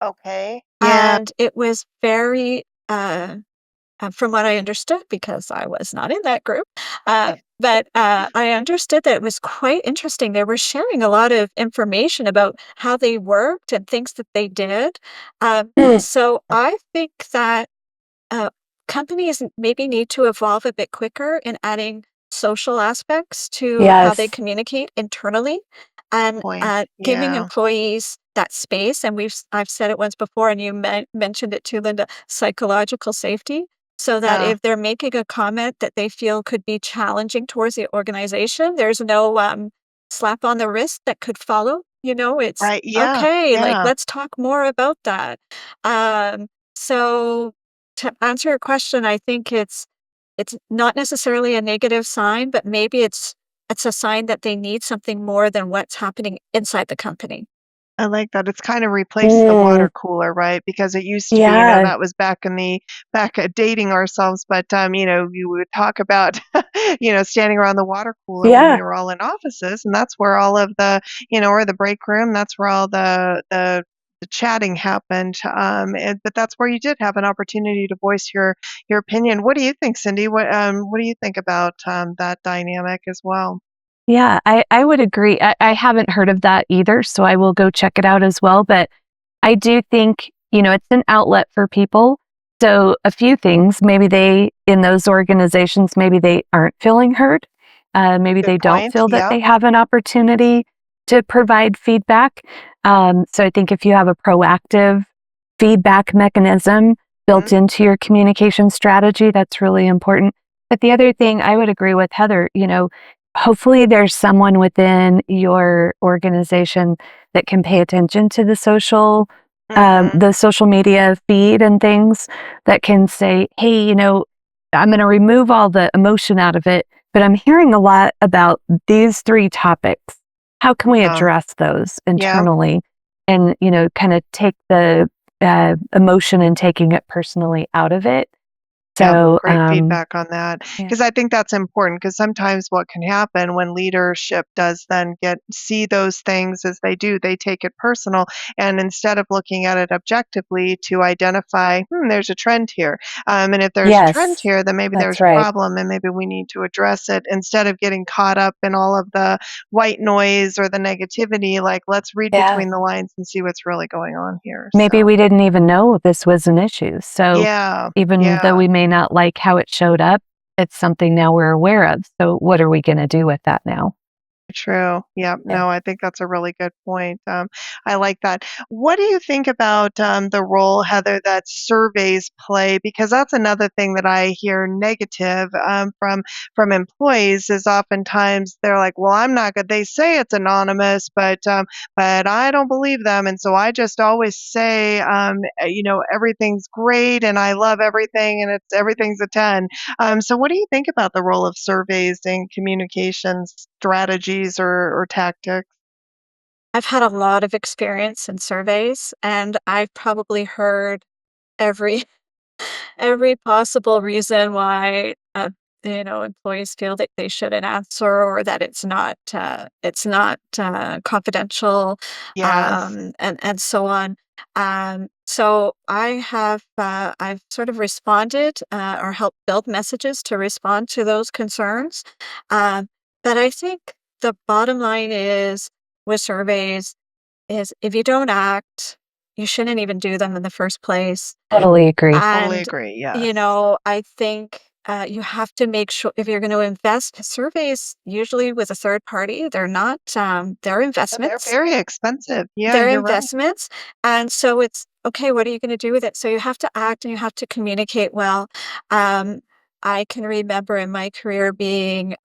Okay. Yeah. and it was very from what I understood, because I was not in that group. But I understood that it was quite interesting. They were sharing a lot of information about how they worked and things that they did. Hmm. So I think that uh, companies maybe need to evolve a bit quicker in adding social aspects to how they Yes. communicate internally and Point. giving Yeah. employees that space. And I've said it once before, and you mentioned it too, Linda, psychological safety. So that Yeah. if they're making a comment that they feel could be challenging towards the organization, there's no slap on the wrist that could follow. It's Right. Yeah. okay, like, Yeah. let's talk more about that. So to answer your question, I think it's not necessarily a negative sign, but maybe it's a sign that they need something more than what's happening inside the company. I like that. It's kind of replaced the Mm, water cooler, right? Because it used to be, yeah, that was back at dating ourselves, but, you would talk about, standing around the water cooler when we yeah, were all in offices, and that's where all of the, or the break room, that's where all the chatting happened, but that's where you did have an opportunity to voice your opinion. What do you think, Cyndi? What do you think about, that dynamic as well? yeah. I would agree. I haven't heard of that either, so I will go check it out as well. But I do think, it's an outlet for people. So a few things, maybe in those organizations, maybe they aren't feeling heard. Maybe Good they don't point. feel that Yep. they have an opportunity to provide feedback. So I think if you have a proactive feedback mechanism Mhm. built into your communication strategy, that's really important. But the other thing I would agree with Heather, hopefully there's someone within your organization that can pay attention to Mhm. the social media feed and things that can say, hey, I'm going to remove all the emotion out of it, but I'm hearing a lot about these three topics. How can we Yeah. address those Yeah. internally and, kind of take the emotion and taking it personally out of it? Yeah, So, great feedback on that. yeah. Because I think that's important. Because sometimes what can happen when leadership does then see those things as they do, they take it personal, and instead of looking at it objectively to identify, there's a trend here. And if there's a trend Yes, here, then maybe that's there's a right. problem, and maybe we need to address it instead of getting caught up in all of the white noise or the negativity. Like, let's read Yeah. between the lines and see what's really going on here. Maybe So, we didn't even know this was an issue. So yeah, even though yeah. we may not like how it showed up, it's something now we're aware of. So what are we going to do with that now? True. Yep. Yeah. No, I think that's a really good point. I like that. What do you think about the role, Heather, that surveys play? Because that's another thing that I hear negative from employees is oftentimes they're like, "Well, I'm not good." They say it's anonymous, but I don't believe them, and so I just always say, everything's great and I love everything and everything's a 10. So what do you think about the role of surveys in communications strategies or tactics? I've had a lot of experience in surveys, and I've probably heard every every possible reason why, employees feel that they shouldn't answer or that it's not confidential, Yes. and so on. So I've sort of responded, or helped build messages to respond to those concerns. Um, but I think the bottom line is with surveys is if you don't act, you shouldn't even do them in the first place. Totally agree. Totally And, agree. Yes. I think, you have to make sure if you're gonna invest surveys usually with a third party, they're Yeah, they're investments. very expensive. Yeah, They're you're right. investments, and so it's, "Okay, what are you gonna do with it?" So you have to act and you have to communicate well. Um, I can remember in my career being,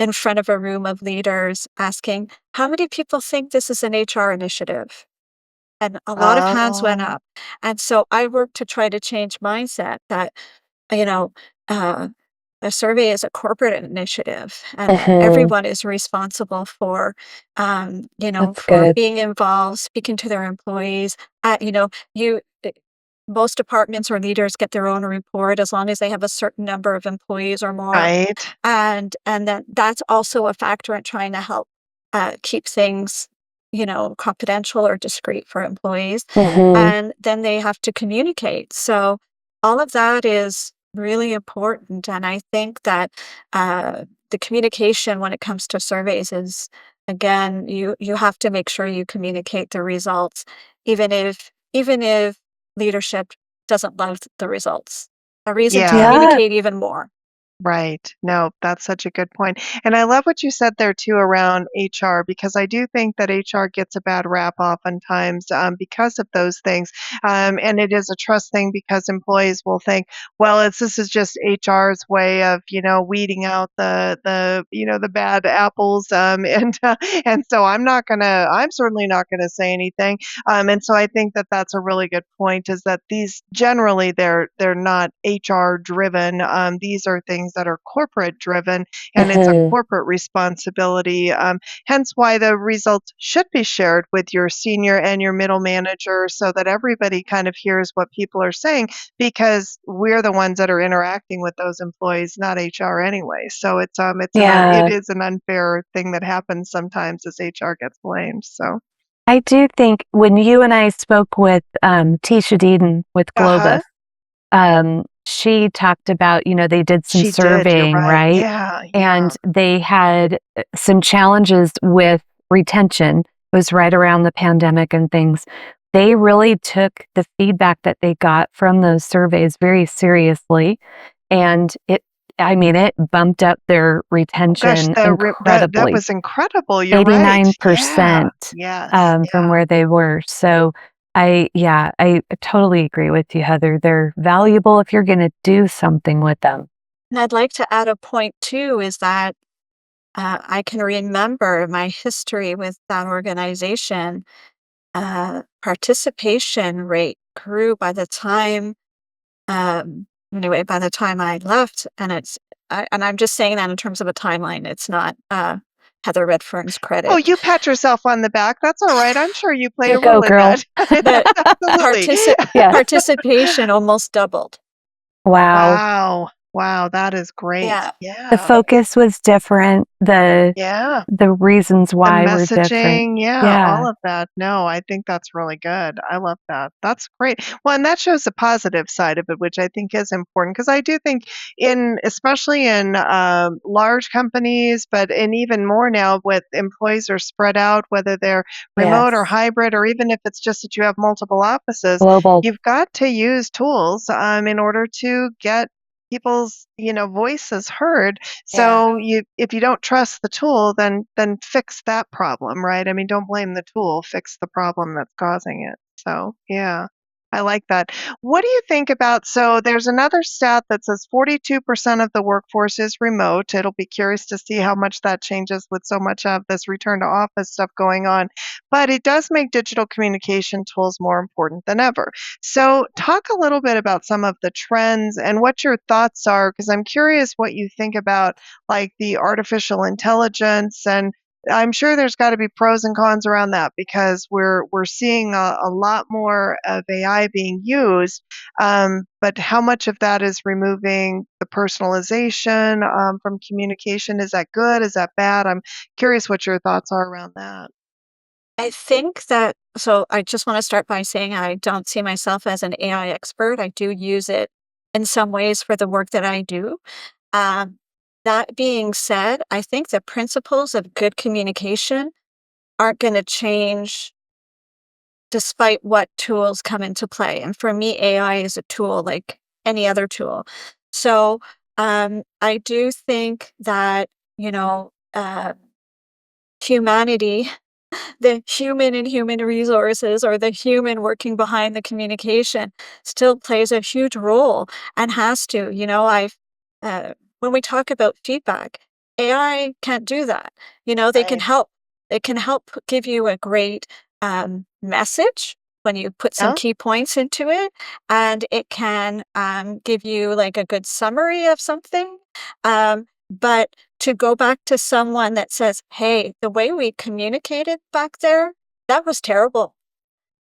in front of a room of leaders asking, "How many people think this is an HR initiative?" And a lot of hands went Oh, up. And so I worked to try to change mindset that, you know, uh, a survey is a corporate initiative and that Hmm. everyone is responsible for, That's for good. being involved, speaking to their employees. Most departments or leaders get their own report as long as they have a certain number of employees or more. right. And then that's also a factor in trying to help, keep things, confidential or discreet for employees, Hmm. and then they have to communicate. So all of that is really important, and I think that, the communication when it comes to surveys is, again, you have to make sure you communicate the results, even if leadership doesn't love the results. A reason to Yeah. Yeah. communicate even more. Right. No, that's such a good point. And I love what you said there too around HR because I do think that HR gets a bad rap oftentimes because of those things. And it is a trust thing because employees will think, well, this is just HR's way of weeding out the bad apples. And so I'm certainly not gonna say anything. And so I think that that's a really good point. Is that these generally they're not HR driven. These are things things that are corporate driven and it's a corporate responsibility. Hence why the results should be shared with your senior and your middle manager so that everybody kind of hears what people are saying, because we're the ones that are interacting with those employees, not HR anyway. So it is an unfair thing that happens sometimes as HR gets blamed. So I do think when you and I spoke with Tisha Deeden with uh-huh. Globus, she talked about, they did some She did, you're surveying, right. right? Yeah, And they had some challenges with retention. It was right around the pandemic and things. They really took the feedback that they got from those surveys very seriously. And it bumped up their Gosh, retention that incredibly, was incredible. You're right. Yeah. 89% Yes. from where they were. So I totally agree with you, Heather. They're valuable if you're going to do something with them. And I'd like to add a point too, is that I can remember my history with that organization. Participation rate grew by the time, by the time I left, and I'm just saying that in terms of a timeline. It's not Heather Redfern's Oh, credit. you pat yourself on the back. That's all right. I'm sure you play You a go, role in girl. that. The Absolutely. Yeah. participation almost doubled. Wow. Wow. Wow, that is great. Yeah. The Yeah. focus was different. Yeah. The reasons The why were different. messaging, yeah, Yeah. all of that. No, I think that's really good. I love that. That's great. Well, and that shows the positive side of it, which I think is important because I do think especially in large companies, but in even more now with employees are spread out, whether they're remote or Yes. hybrid, or even if it's just that you have multiple offices, Global. you've got to use tools in order to get people's voices heard. Yeah. So if you don't trust the tool, then fix that problem, right? I mean, don't blame the tool, fix the problem that's causing it. So, yeah. I like that. What do you think about, so there's another stat that says 42% of the workforce is remote. It'll be curious to see how much that changes with so much of this return to office stuff going on. But it does make digital communication tools more important than ever. So, talk a little bit about some of the trends and what your thoughts are, because I'm curious what you think about like the artificial intelligence, and I'm sure there's got to be pros and cons around that because we're seeing a lot more of AI being used, but how much of that is removing the personalization from communication? Is that good? Is that bad? I'm curious what your thoughts are around that. I think that, so I just want to start by saying I don't see myself as an AI expert. I do use it in some ways for the work that I do. Um, that being said, I think the principles of good communication aren't going to change despite what tools come into play. And for me, AI is a tool like any other tool. So I do think that, humanity, the human in human resources, or the human working behind the communication, still plays a huge role and has to. Uh, when we talk about feedback, AI can't do that. They can Right. help. It can help give you a great message when you put some Yeah. key points into it, and it can give you like a good summary of something. But to go back to someone that says, "Hey, the way we communicated back there, that was terrible."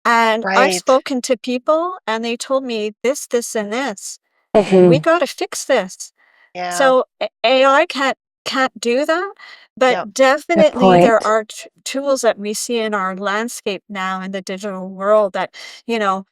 And I've Right. spoken to people and they told me this, and this. We Mhm. gotta fix this. Yeah. So AI can't do that, Yep. but Good definitely there point. are tools that we see in our landscape now in the digital world that, you know,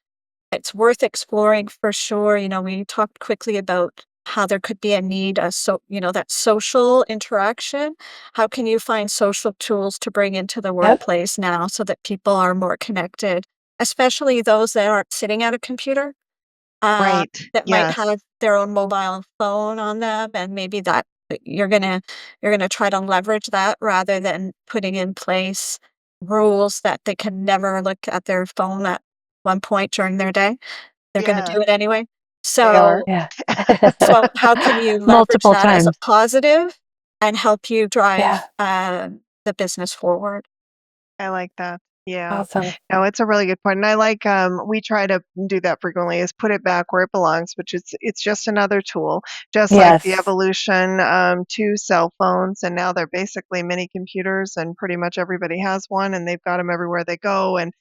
it's worth exploring for sure. We talked quickly about how there could be a need, that social interaction. How can you find social tools to bring into the Yep. workplace now so that people are more connected, especially those that aren't sitting at a computer, Right. that might Yes. have their own mobile phone on them, and maybe that you're gonna try to leverage that rather than putting in place rules that they can never look at their phone at one point during their day. They're gonna Yeah, do it anyway. they are. So Yeah. so how can you leverage Multiple that as a times. positive and help you Yeah. drive, the business forward? I like that. Yeah. Awesome. No, it's a really good point. And I like we try to do that frequently is put it back where it belongs, which is it's just another tool, just like the Yes. evolution to cell phones, and now they're basically mini computers, and pretty much everybody has one, and they've got them everywhere they go. And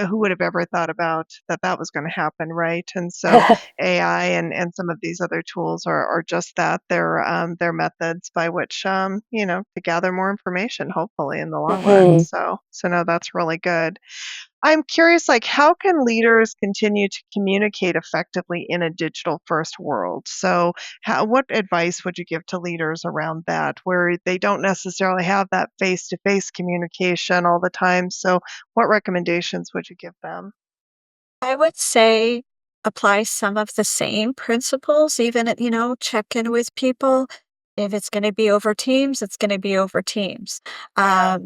who would have ever thought about that was going to happen, right? And so AI and some of these other tools are just that. They're methods by which to gather more information, hopefully in the long run. Mhm. So no, that's really good. I'm curious, like, how can leaders continue to communicate effectively in a digital first world? So, what advice would you give to leaders around that, where they don't necessarily have that face to face communication all the time? So, what recommendations would you give them? I would say apply some of the same principles, even at, check in with people. If it's going to be over Teams, it's going to be over Teams. Yeah.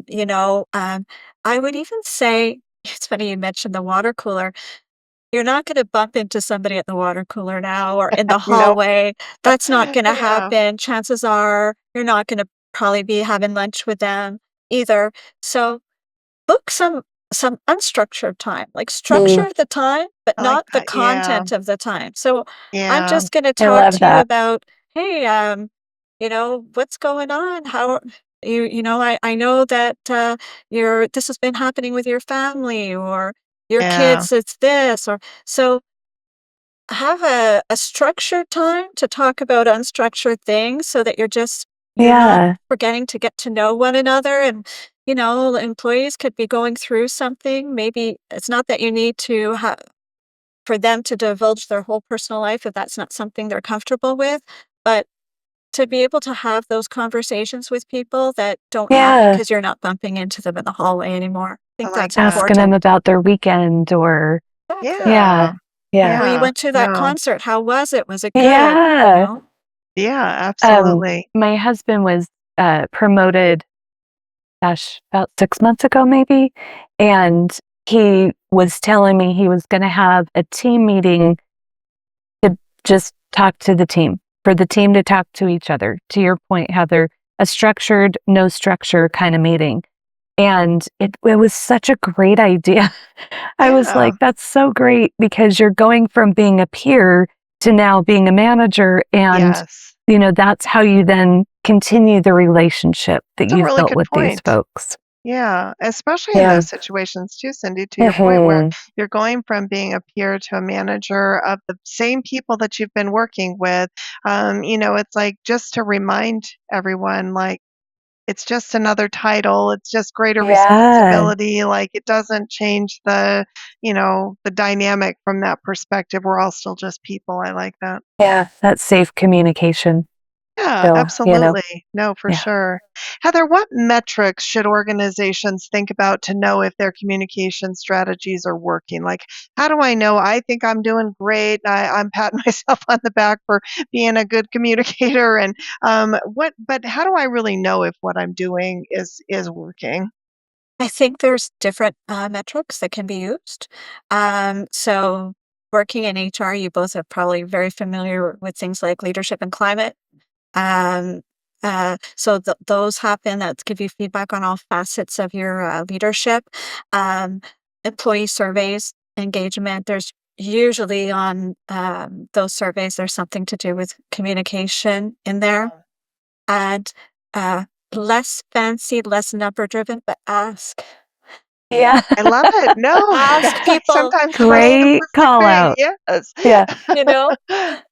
I would even say, it's funny you mentioned the water cooler. You're not going to bump into somebody at the water cooler now or in the Nope. hallway. That's not going to Yeah. happen. Chances are you're not going to probably be having lunch with them either. So book some unstructured time, like Mm, structure the time, but I like not the that. Yeah. content of the time. So I'm Yeah. just going to I talk love to you that. about, hey, what's going on? How I know that this has been happening with your family or your Yeah. kids, it's this or so have a structured time to talk about unstructured things so that you're not Yeah. forgetting to get to know one another. And, employees could be going through something. Maybe it's not that you need to have for them to divulge their whole personal life if that's not something they're comfortable with. But to be able to have those conversations with people that don't happen Yeah. because you're not bumping into them in the hallway anymore. I I think like that's that. Asking them important. about their weekend or, Exactly. Yeah. yeah. Yeah. Or you Yeah. went to that No. concert. How was it? Was it good? Yeah. Yeah, Um, absolutely. my husband was promoted, gosh, about 6 months ago, maybe. And he was telling me he was going to have a team meeting to just talk to the team, for the team to talk to each other. To your point, Heather, a structured, no structure kind of meeting. And it was such a great idea. I was Yeah. like, that's so great because you're going from being a peer to now being a manager. And, Yes. that's how you then continue the relationship that That's a you've really built good with these point. folks. Yeah, especially in Yeah. those situations too, Cindy, to your point where Hmm. you're going from being a peer to a manager of the same people that you've been working with. It's like just to remind everyone, like, it's just another title, it's just greater Yeah. responsibility. Like, it doesn't change the dynamic from that perspective. We're all still just people. I like that. Yeah. That's safe communication. Yeah, So, absolutely. No, for yeah. sure. Heather, what metrics should organizations think about to know if their communication strategies are working? Like, how do I know? I think I'm doing great. I'm patting myself on the back for being a good communicator. And but how do I really know if what I'm doing is working? I think there's different metrics that can be used. So working in HR, you both are probably very familiar with things like leadership and climate. Um, those happen that give you feedback on all facets of your leadership. Um, Employee surveys, engagement. There's usually on those surveys, there's something to do with communication in there. And uh, less fancy, less number driven, but ask. Yeah. I love it. No, Ask people, sometimes the most Great simplistic call thing. out. Yes. Yeah. you know,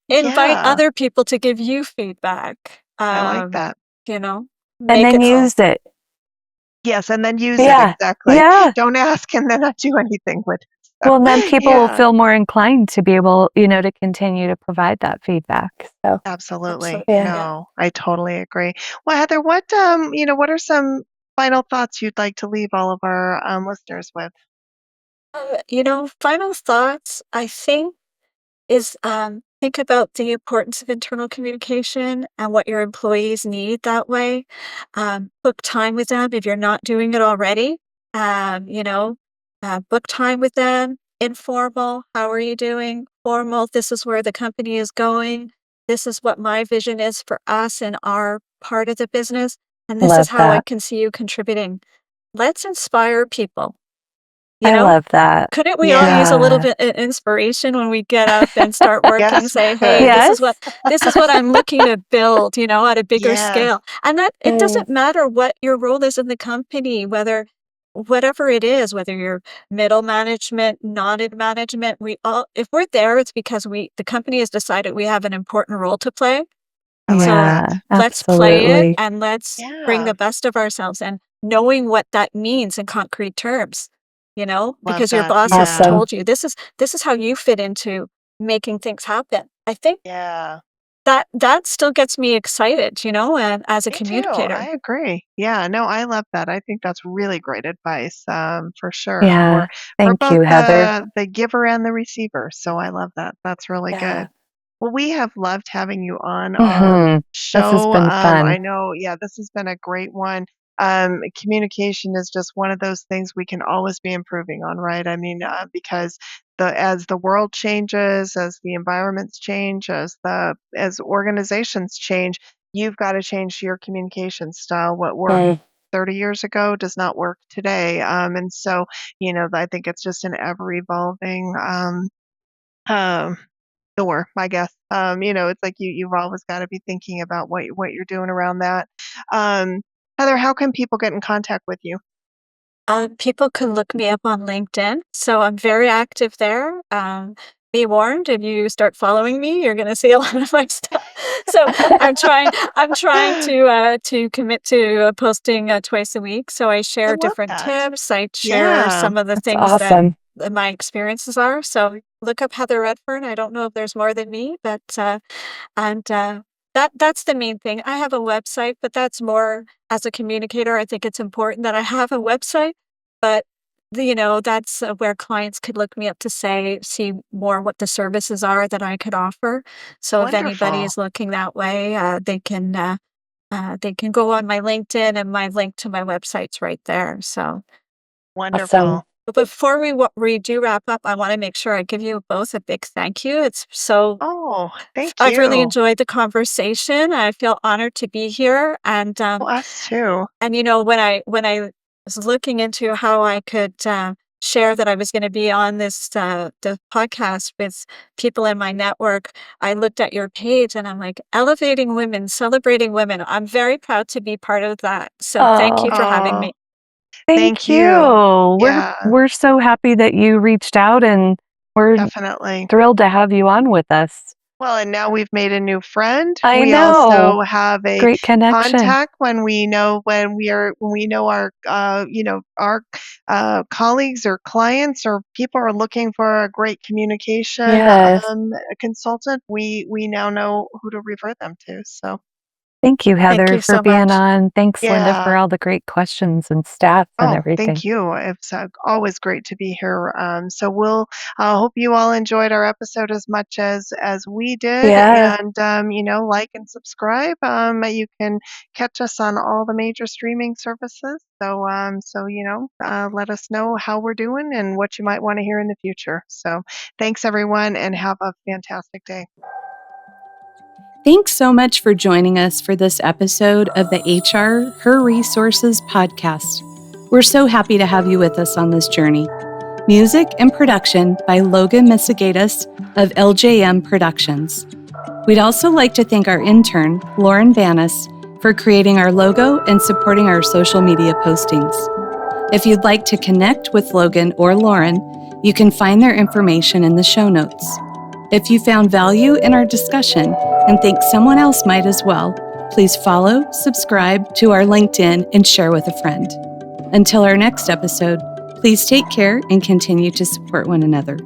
invite Yeah, other people to give you feedback. I like that. You know, And make then it use it. Yes, and then use it, Yeah. exactly. Yeah. Don't ask and then not do anything with it. Well, then So, people will yeah, feel more inclined to be able, to continue to provide that feedback. So, absolutely. absolutely, yeah. yeah. No, I totally agree. Well, Heather, what are some final thoughts you'd like to leave all of our listeners with? Final thoughts, I think, is think about the importance of internal communication and what your employees need that way. Book time with them if you're not doing it already. Book time with them. Informal, how are you doing? Formal, this is where the company is going. This is what my vision is for us and our part of the business. And this is Love how I that. can see you contributing. Let's inspire people. I love that. Couldn't we all use a little Yeah. bit of inspiration when we get up and start working? Yes, Say, we hey, could. Yes. this is what I'm looking to build, at a bigger Yes. scale. And that it doesn't matter what your role is in the company, whatever it is, whether you're middle management, not in management, if we're there, it's because the company has decided we have an important role to play. I like So that. Yeah, let's play it absolutely. and let's bring Yeah. the best of ourselves, and knowing what that means in concrete terms, Love because your that. boss has Yeah. Awesome. told you this is how you fit into making things happen. I think Yeah. that still gets me excited, and as a Me too. communicator. I agree. Yeah, no, I love that. I think that's really great advice, for sure, Yeah. for Thank both you, Heather. the giver and the receiver. So I love that. That's really Yeah. good. Well, we have loved having you on our Mm-hmm. This has show. been fun. I know, yeah, this has been a great one. Communication is just one of those things we can always be improving on, right? I mean, because as the world changes, as the environments change, as organizations change, you've got to change your communication style. What worked Mm. 30 years ago does not work today. And so, I think it's just an ever evolving um, door, I guess. It's like you've always got to be thinking about what you're doing around that. Um, Heather, how can people get in contact with you? People can look me up on LinkedIn, so I'm very active there. Be warned, if you start following me, you're going to see a lot of my stuff. So I'm trying to commit to posting twice a week. So I I share love different that. tips. I share Yeah. some of the That's things that awesome. my experiences are. So look up Heather Redfern. I don't know if there's more than me, but and that's the main thing. I have a website, but that's more as a communicator. I think it's important that I have a website, but that's where clients could look me up to see more what the services are that I could offer. So if anybody Wonderful. is looking that way, they can go on my LinkedIn, and my link to my website's right there. So Awesome. Wonderful. but before we do wrap up, I want to make sure I give you both a big thank you. Oh, thank I've really you. enjoyed the conversation. I feel honored to be here, Well, us too. and when I was looking into how I could share that I was going to be on the podcast with people in my network, I looked at your page and I'm like, elevating women, celebrating women. I'm very proud to be part of that. So thank you Oh, for having Oh, me. thank thank you. you. Yeah, We're so happy that you reached out, and we're definitely. thrilled to have you on with us. Well, and now we've made a new friend. I We know. also have a Great connection. contact when we know our colleagues or clients or people are looking for a great communication Yes. consultant. We now know who to refer them to. So Thank you, Thank Heather, you for so being much. on. Thanks, Linda, for yeah. all the great questions and stats and Oh, everything. thank you. It's always great to be here. So we'll hope you all enjoyed our episode as much as we did, Yeah. and like and subscribe. You can catch us on all the major streaming services. So let us know how we're doing and what you might want to hear in the future. So thanks everyone, and have a fantastic day. Thanks so much for joining us for this episode of the HR Her Resources podcast. We're so happy to have you with us on this journey. Music and production by Logan Misegadis of LJM Productions. We'd also like to thank our intern, Lauren Banas, for creating our logo and supporting our social media postings. If you'd like to connect with Logan or Lauren, you can find their information in the show notes. If you found value in our discussion and think someone else might as well, please follow, subscribe to our LinkedIn, and share with a friend. Until our next episode, please take care and continue to support one another.